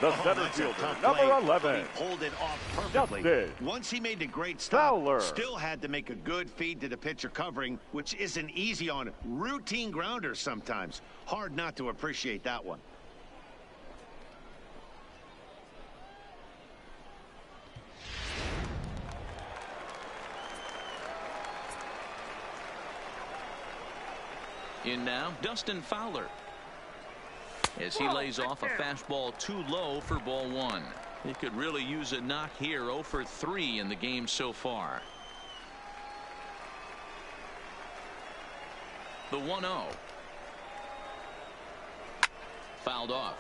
The center fielder, number 11. He pulled it off perfectly. Justin Once he made the great stop, Fowler. Still had to make a good feed to the pitcher covering, which isn't easy on routine grounders sometimes. Hard not to appreciate that one. In now, Dustin Fowler, as he lays off a fastball too low for ball 1. He could really use a knock here. 0 for 3 in the game so far. The 1-0. Fouled off.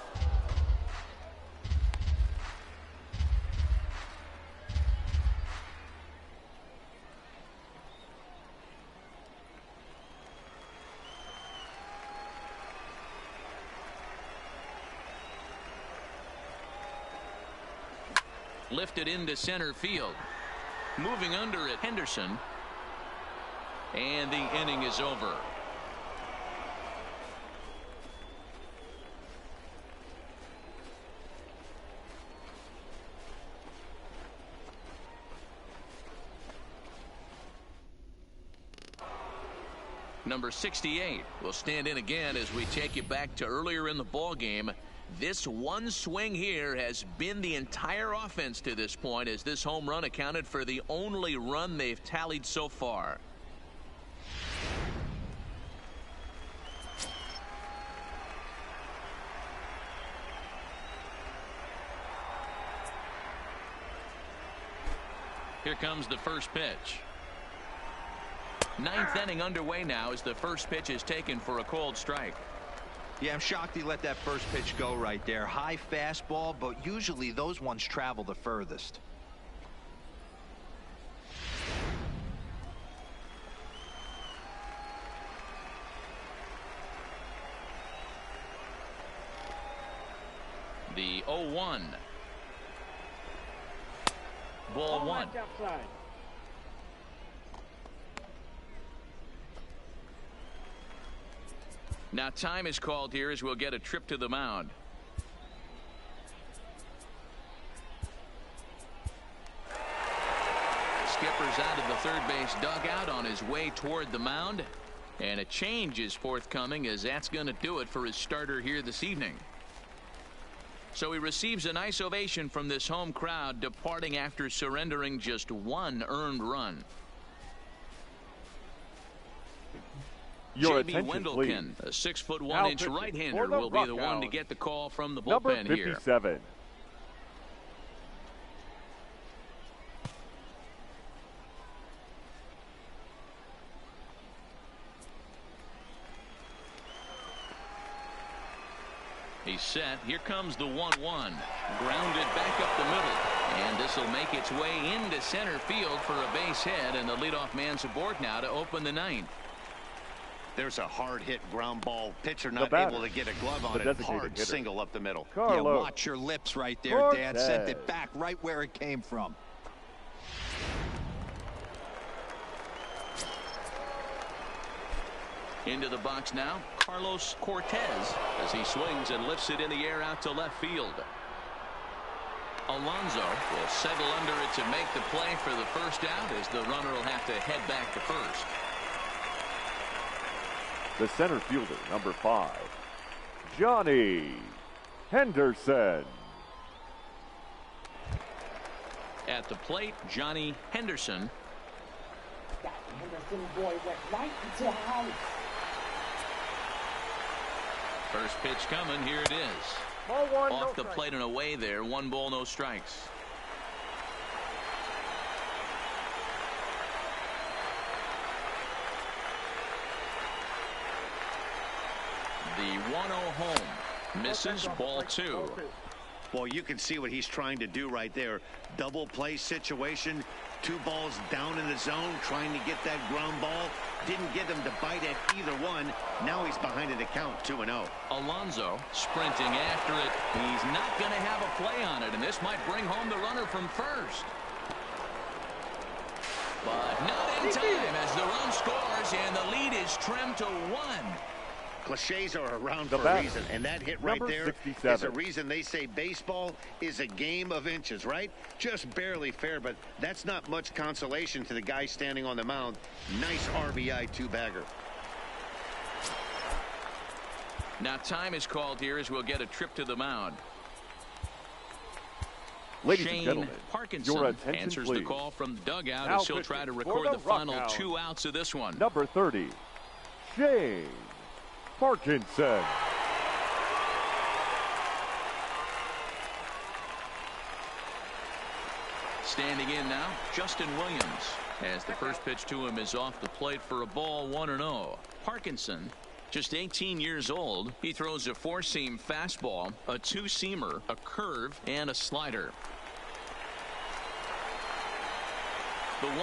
Lifted into center field. Moving under it, Henderson. And the inning is over. Number 68 will stand in again as we take you back to earlier in the ball game. This one swing here has been the entire offense to this point, as this home run accounted for the only run they've tallied so far. Here comes the first pitch. Ninth inning underway now as the first pitch is taken for a called strike. Yeah, I'm shocked he let that first pitch go right there. High fastball, but usually those ones travel the furthest. The 0-1. Ball 1. Now time is called here as we'll get a trip to the mound. Skipper's out of the third base dugout on his way toward the mound. And a change is forthcoming, as that's going to do it for his starter here this evening. So he receives a nice ovation from this home crowd, departing after surrendering just one earned run. JB Wendelken, a 6'1" right-hander, will be the one to get the call from the bullpen here. Number 57. He's set. Here comes the 1-1. Grounded back up the middle. And this will make its way into center field for a base hit, and the leadoff man's aboard now to open the ninth. There's a hard hit ground ball. Pitcher not able to get a glove on it. Hard single up the middle. Yeah, watch your lips right there, Dan. Sent it back right where it came from. Into the box now, Carlos Cortez, as he swings and lifts it in the air out to left field. Alonso will settle under it to make the play for the first out, as the runner will have to head back to first. The center fielder, number 5, Johnny Henderson. At the plate, Johnny Henderson. That Henderson boy went right into the house. First pitch coming. Here it is. Ball one, off the plate and away there. 1 ball, no strikes. The 1-0 home. Misses. Ball 2. Well, you can see what he's trying to do right there. Double play situation. 2 balls down in the zone, trying to get that ground ball. Didn't get him to bite at either one. Now he's behind in the count, 2-0. Alonso sprinting after it. He's not going to have a play on it, and this might bring home the runner from first. But not in time, as the run scores, and the lead is trimmed to 1. Cliches are around for a reason, and that hit right there is a reason they say baseball is a game of inches, right? Just barely fair, but that's not much consolation to the guy standing on the mound. Nice RBI 2-bagger. Now time is called here as we'll get a trip to the mound. Ladies Shane and gentlemen, Parkinson your attention, answers please. the call from the dugout, Now as he'll try to record the final 2 outs of this one. Number 30, Shane Parkinson. Standing in now, Justin Williams, as the first pitch to him is off the plate for a ball. 1-0. Parkinson, just 18 years old. He throws a 4-seam fastball, a 2-seamer, a curve, and a slider. The 1-0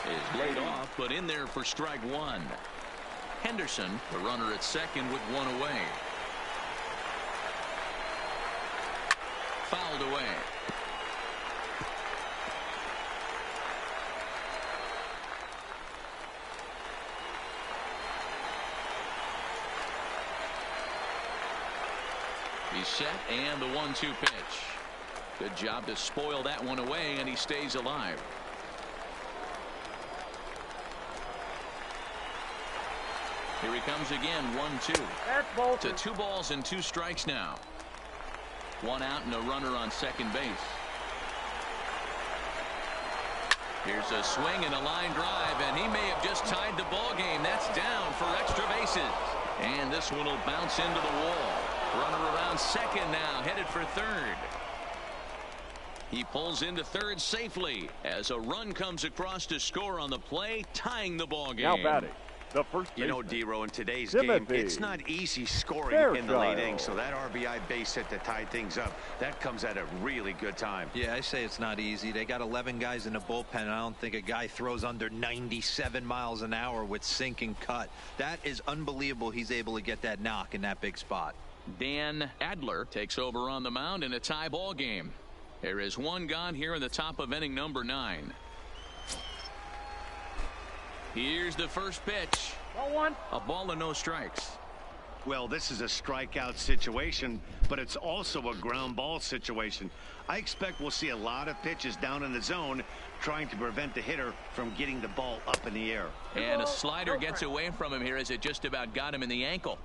is laid off, but in there for strike 1. Henderson, the runner at second, with 1 away. Fouled away. He's set, and the 1-2 pitch. Good job to spoil that one away, and he stays alive. Here he comes again. 1-2. To 2 balls and 2 strikes now. 1 out and a runner on second base. Here's a swing and a line drive, and he may have just tied the ball game. That's down for extra bases, and this one will bounce into the wall. Runner around second now, headed for third. He pulls into third safely as a run comes across to score on the play, tying the ball game. Now batting, the first baseman. You know, D-Row, in today's Timothy. game, it's not easy scoring in the late innings, so that RBI base hit to tie things up, that comes at a really good time. Yeah, I say it's not easy. They got 11 guys in the bullpen. I don't think a guy throws under 97 miles an hour with sink and cut. That is unbelievable. He's able to get that knock in that big spot. Dan Adler takes over on the mound in a tie ball game. There is 1 gone here in the top of inning number 9. Here's the first pitch. A ball and no strikes. Well, this is a strikeout situation, but it's also a ground ball situation. I expect we'll see a lot of pitches down in the zone trying to prevent the hitter from getting the ball up in the air. And a slider gets away from him here as it just about got him in the ankle.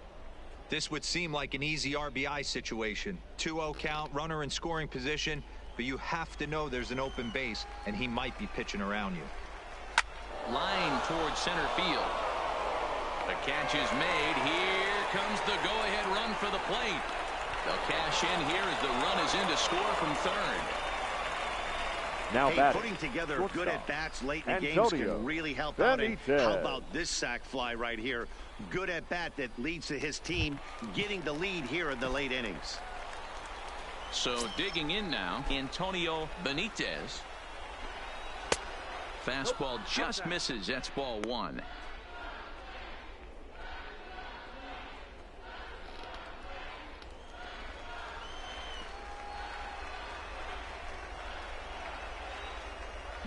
This would seem like an easy RBI situation. 2-0 count, runner in scoring position, but you have to know there's an open base, and he might be pitching around you. Line towards center field. The catch is made. Here comes the go-ahead run for the plate. They'll cash in here as the run is in to score from third. Now putting together good at-bats late in games can really help out. And how about this sac fly right here? Good at-bat that leads to his team getting the lead here in the late innings. So digging in now, Antonio Benitez. Fastball just misses. That's ball one.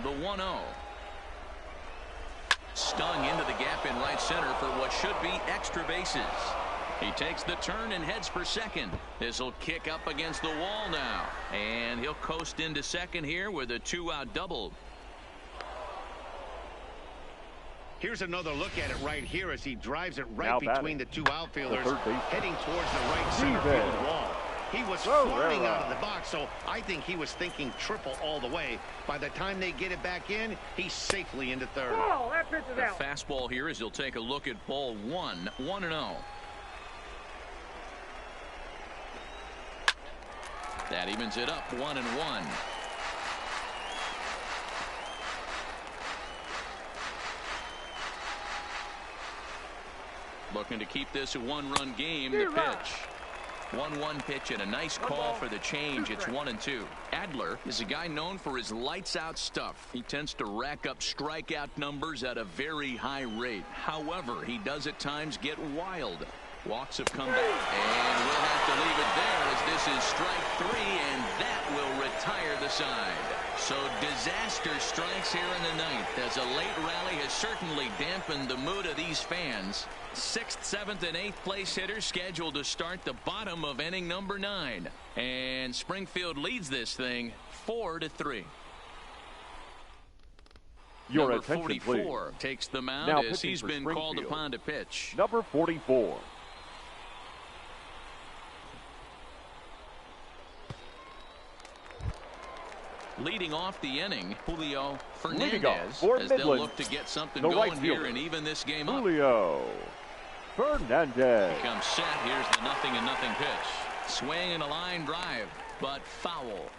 The 1-0. Stung into the gap in right center for what should be extra bases. He takes the turn and heads for second. This will kick up against the wall now. And he'll coast into second here with a 2-out double. Here's another look at it right here as he drives it right between the two outfielders, heading towards the right center field wall. He was flying out of the box, so I think he was thinking triple all the way. By the time they get it back in, he's safely into third. Oh, that pitch is out. The fastball here as he'll take a look at ball one, 1-0. That evens it up, 1-1. Looking to keep this a one-run game. The pitch. 1-1 pitch and a nice call for the change. It's 1-2. Adler is a guy known for his lights-out stuff. He tends to rack up strikeout numbers at a very high rate. However, he does at times get wild. Walks have come back, and we'll have to leave it there as this is strike three, and that will retire the side. So disaster strikes here in the ninth as a late rally has certainly dampened the mood of these fans. 6th, 7th, and 8th place hitters scheduled to start the bottom of inning number 9. And Springfield leads this thing 4-3. Your number attention, 44 please. takes the mound Now as he's been called upon to pitch. Number 44. Leading off the inning, Julio Fernandez, as Midland, they'll look to get something going here and even this game up. Julio Fernandez. He comes set. Here's the 0-0 pitch. Swing and a line drive, but foul.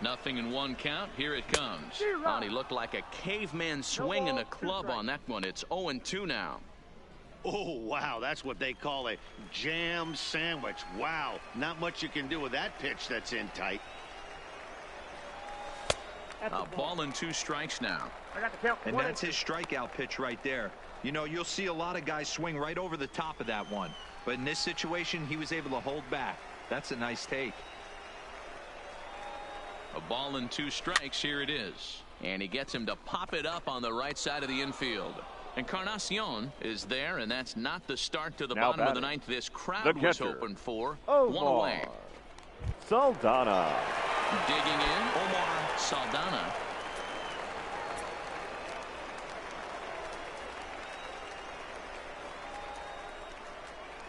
Nothing in one count. Here it comes. Oh, and he looked like a caveman swinging a club on that one. It's 0-2 now. Oh, wow. That's what they call a jam sandwich. Wow. Not much you can do with that pitch that's in tight. A ball and 2 strikes now. And that's his strikeout pitch right there. You know, you'll see a lot of guys swing right over the top of that one. But in this situation, he was able to hold back. That's a nice take. A ball and 2 strikes. Here it is. And he gets him to pop it up on the right side of the infield. Encarnacion is there, and that's not the start to the bottom of the ninth this crowd was hoping for. One away. Saldana. Digging in, Omar Saldana.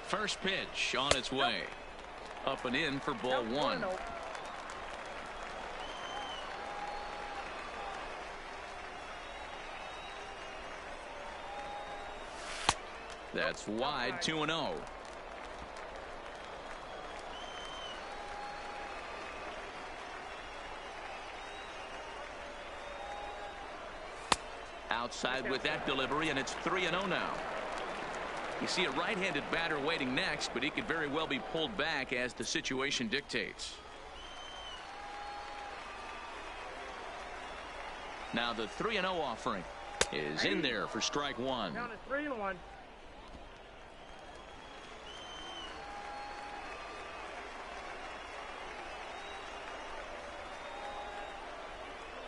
First pitch on its way. Up and in for ball one. That's wide, 2-0. Outside with that delivery, and it's 3-0 now. You see a right-handed batter waiting next, but he could very well be pulled back as the situation dictates. Now the 3-0 offering is in there for strike one. Count it 3-1.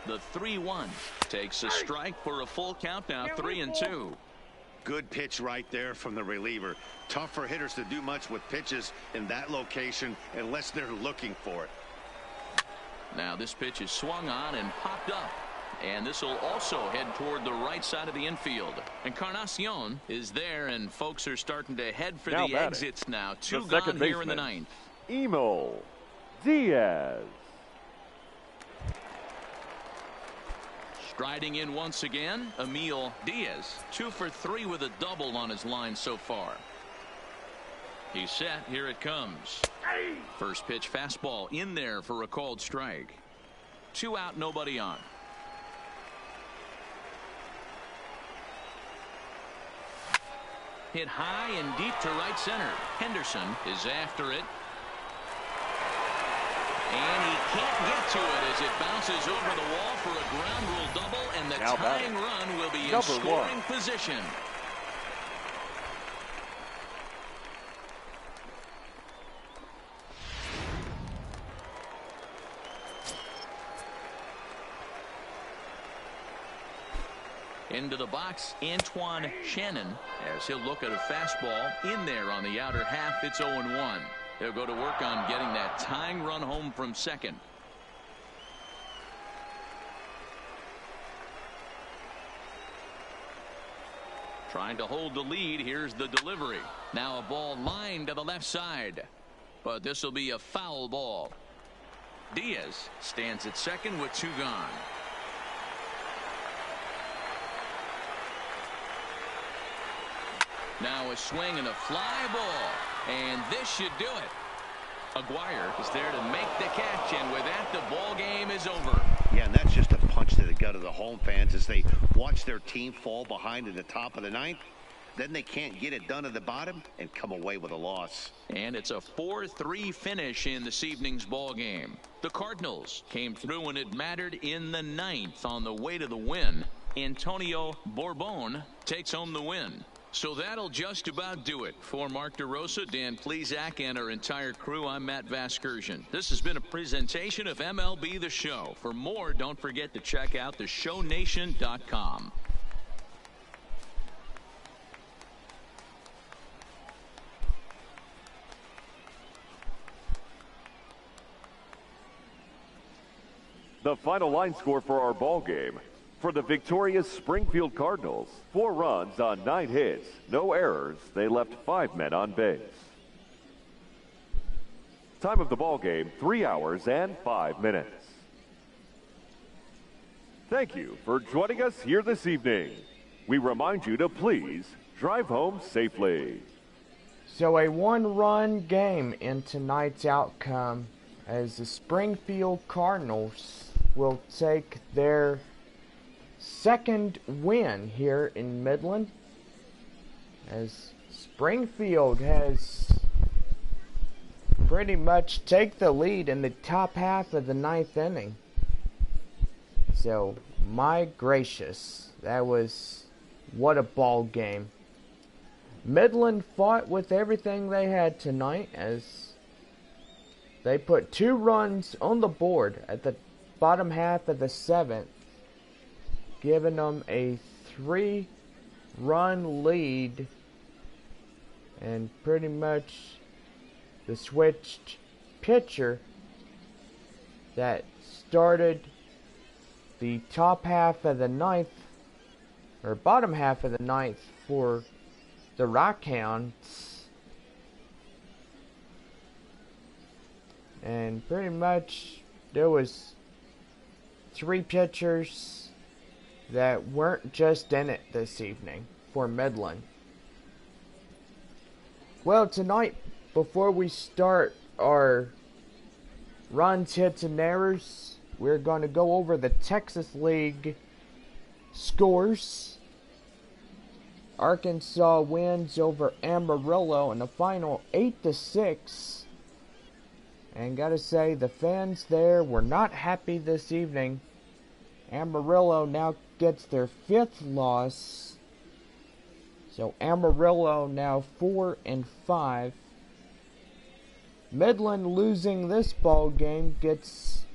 The 3-1 takes a strike for a full count now, 3-2. Good pitch right there from the reliever. Tough for hitters to do much with pitches in that location unless they're looking for it. Now this pitch is swung on and popped up. And this will also head toward the right side of the infield. Encarnacion is there, and folks are starting to head for the exits now. Two gone here in the ninth. Emil Diaz. Striding in once again, Emil Diaz. 2 for 3 with a double on his line so far. He's set. Here it comes. First pitch fastball in there for a called strike. 2 out, nobody on. Hit high and deep to right center. Henderson is after it. And he can't get to it as it bounces over the wall for a ground rule double, and the tying run will be in scoring position. Into the box, Antoine Shannon, as he'll look at a fastball in there on the outer half. It's 0-1. They'll go to work on getting that tying run home from second. Trying to hold the lead. Here's the delivery. Now a ball lined to the left side, but this will be a foul ball. Diaz stands at second with 2 gone. Now a swing and a fly ball, and this should do it. Aguirre is there to make the catch, and with that, the ball game is over. Yeah, and that's just a punch to the gut of the home fans as they watch their team fall behind in the top of the ninth. Then they can't get it done at the bottom and come away with a loss. And it's a 4-3 finish in this evening's ball game. The Cardinals came through when it mattered in the ninth on the way to the win. Antonio Bourbon takes home the win. So that'll just about do it. For Mark DeRosa, Dan Plesac, and our entire crew, I'm Matt Vasgersian. This has been a presentation of MLB The Show. For more, don't forget to check out theshownation.com. The final line score for our ball game. For the victorious Springfield Cardinals, 4 runs on 9 hits, no errors. They left 5 men on base. Time of the ball game, 3 hours and 5 minutes. Thank you for joining us here this evening. We remind you to please drive home safely. So a 1-run game in tonight's outcome, as the Springfield Cardinals will take their second win here in Midland, as Springfield has pretty much take the lead in the top half of the 9th inning. So my gracious, that was what a ball game. Midland fought with everything they had tonight, as they put 2 runs on the board at the bottom half of the 7th, giving them a 3-run lead, and pretty much the switched pitcher that started the top half of the 9th, or bottom half of the 9th, for the Rockhounds, and pretty much there was 3 pitchers that weren't just in it this evening for Midland. Well, tonight, before we start our runs, hits, and errors, we're going to go over the Texas League scores. Arkansas wins over Amarillo in the final 8-6. And gotta say, the fans there were not happy this evening. Amarillo now gets their 5th loss. So Amarillo now 4-5. Midland, losing this ball game, gets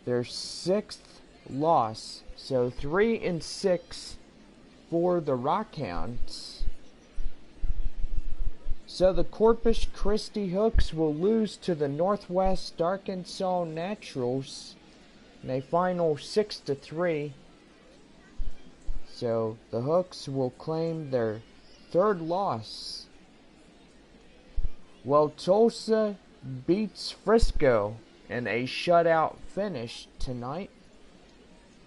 their 6th loss. So 3-6 for the Rockhounds. So the Corpus Christi Hooks will lose to the Northwest Arkansas Naturals in a final 6-3. So the Hooks will claim their third loss. Well, Tulsa beats Frisco in a shutout finish tonight,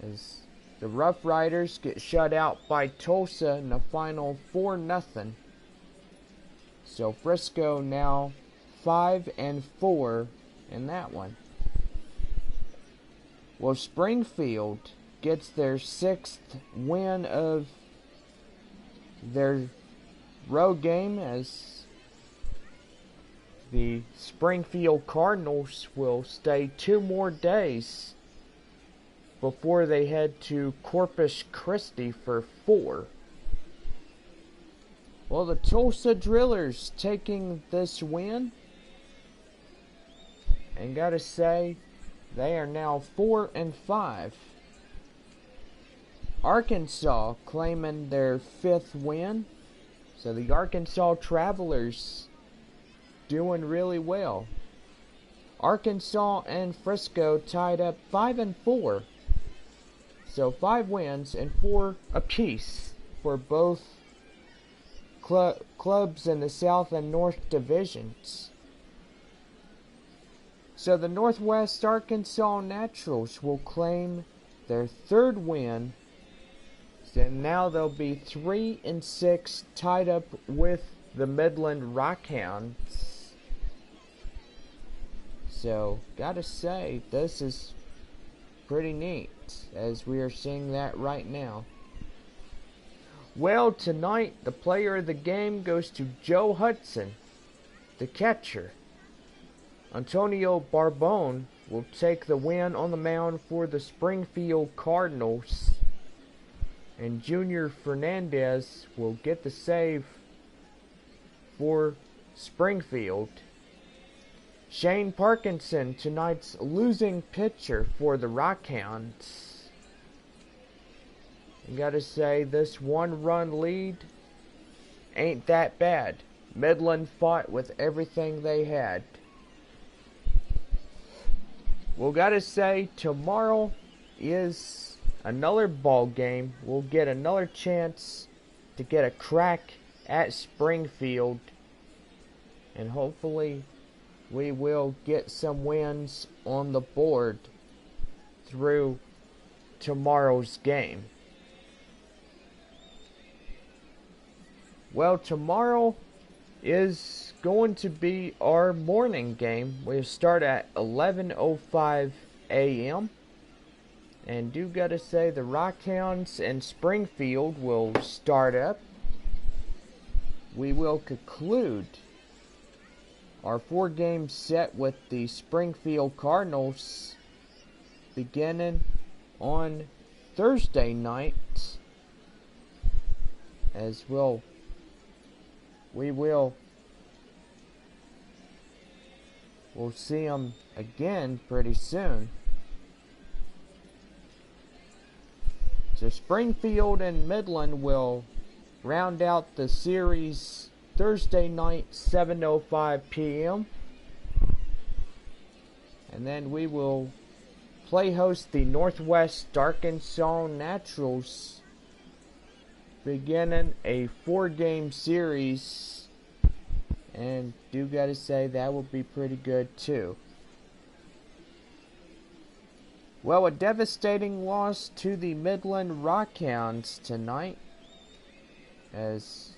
as the Rough Riders get shut out by Tulsa in the final 4-0. So Frisco now 5-4 in that one. Well, Springfield gets their 6th win of their road game, as the Springfield Cardinals will stay 2 more days before they head to Corpus Christi for 4. Well, the Tulsa Drillers taking this win, and gotta say, they are now 4-5. Arkansas claiming their 5th win, so the Arkansas Travelers doing really well. Arkansas and Frisco tied up 5-4. So 5 wins and 4 apiece for both clubs in the South and North divisions. So the Northwest Arkansas Naturals will claim their 3rd win. So now they'll be 3-6, tied up with the Midland Rockhounds. So gotta say, this is pretty neat, as we are seeing that right now. Well, tonight, the player of the game goes to Joe Hudson, the catcher. Antonio Barbone will take the win on the mound for the Springfield Cardinals. And Junior Fernandez will get the save for Springfield. Shane Parkinson, tonight's losing pitcher for the Rockhounds. You gotta say, this 1-run lead ain't that bad. Midland fought with everything they had. We'll gotta say, tomorrow is another ball game. We'll get another chance to get a crack at Springfield, and hopefully we will get some wins on the board through tomorrow's game. Well, tomorrow is going to be our morning game. We'll start at 11:05 a.m. And do gotta say, the Rockhounds and Springfield will start up. We will conclude our 4-game set with the Springfield Cardinals beginning on Thursday night, as we'll see them again pretty soon. So Springfield and Midland will round out the series Thursday night, 7:05 p.m. And then we will play host the Northwest Arkansas Naturals, beginning a 4-game series. And do gotta say, that will be pretty good too. Well, a devastating loss to the Midland Rockhounds tonight, as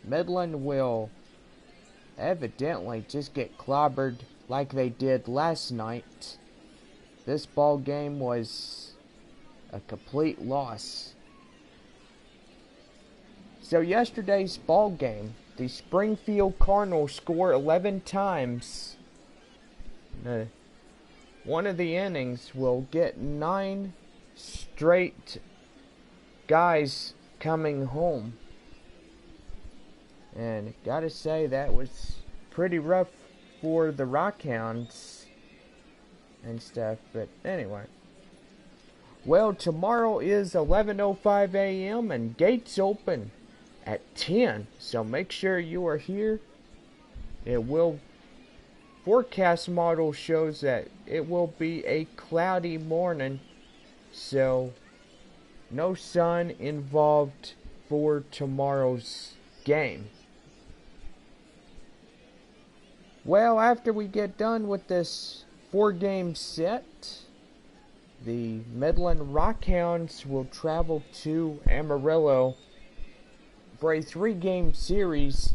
Midland will evidently just get clobbered like they did last night. This ball game was a complete loss. So yesterday's ball game, the Springfield Cardinals score 11 times. One of the innings will get 9 straight guys coming home. And gotta say, that was pretty rough for the Rockhounds and stuff. But anyway, Well, tomorrow is 11:05 a.m. and gates open at 10. So make sure you are here. Forecast model shows that it will be a cloudy morning. So no sun involved for tomorrow's game. Well, after we get done with this 4-game set, the Midland Rockhounds will travel to Amarillo for a 3-game series,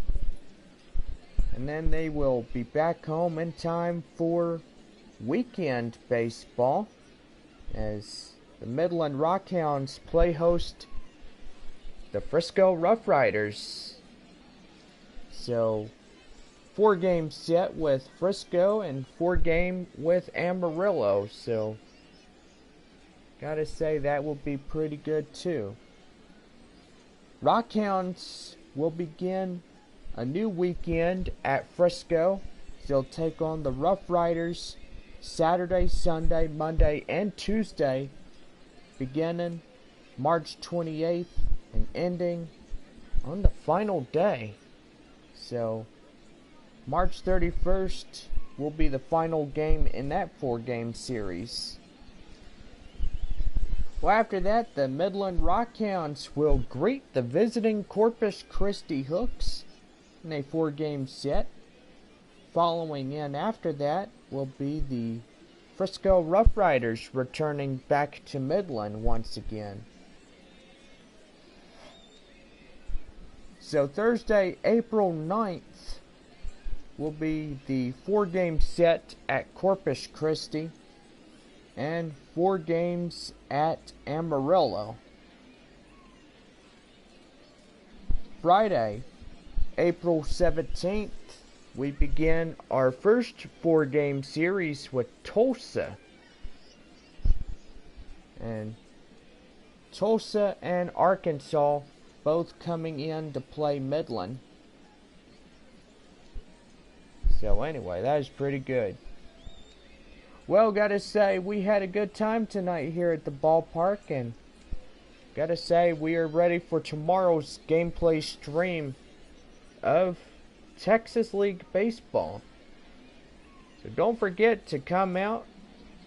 and then they will be back home in time for weekend baseball as the Midland Rockhounds play host the Frisco Rough Riders. So 4-game set with Frisco and 4-game with Amarillo. So gotta say that will be pretty good too. Rockhounds will begin a new weekend at Frisco. They'll take on the Rough Riders Saturday, Sunday, Monday, and Tuesday, beginning March 28th and ending on the final day. So March 31st will be the final game in that 4-game series. Well, after that, the Midland Rockhounds will greet the visiting Corpus Christi Hooks in a 4-game set. Following in after that will be the Frisco Rough Riders returning back to Midland once again. So Thursday, April 9th will be the 4-game set at Corpus Christi and 4 games at Amarillo. Friday, April 17th, we begin our first 4-game series with Tulsa. And Tulsa and Arkansas both coming in to play Midland. So anyway, that is pretty good. Well, gotta say, we had a good time tonight here at the ballpark, and gotta say, we are ready for tomorrow's gameplay stream of Texas League Baseball. So don't forget to come out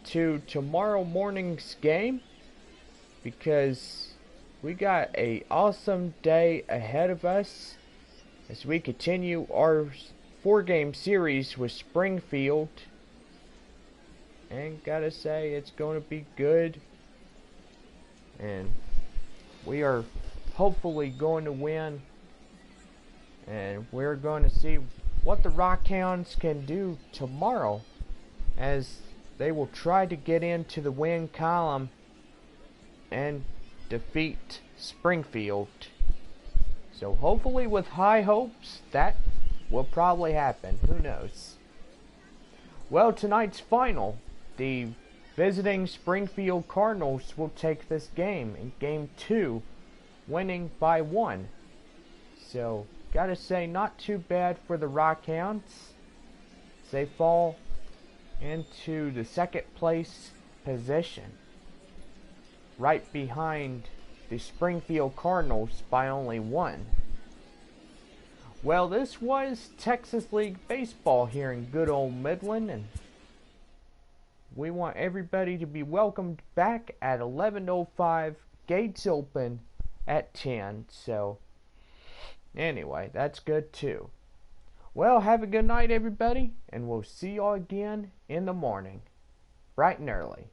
to tomorrow morning's game, because we got an awesome day ahead of us as we continue our 4-game series with Springfield. And gotta say, it's going to be good. And we are hopefully going to win. And we're going to see what the Rockhounds can do tomorrow, as they will try to get into the win column and defeat Springfield. So hopefully, with high hopes, that will probably happen. Who knows? Well, tonight's final, the visiting Springfield Cardinals will take this game in Game 2, winning by 1. So gotta say, not too bad for the Rockhounds. They fall into the 2nd place position, right behind the Springfield Cardinals by only 1. Well, this was Texas League Baseball here in good old Midland, and we want everybody to be welcomed back at 11:05, gates open at 10. So anyway, that's good too. Well, have a good night, everybody, and we'll see y'all again in the morning, bright and early.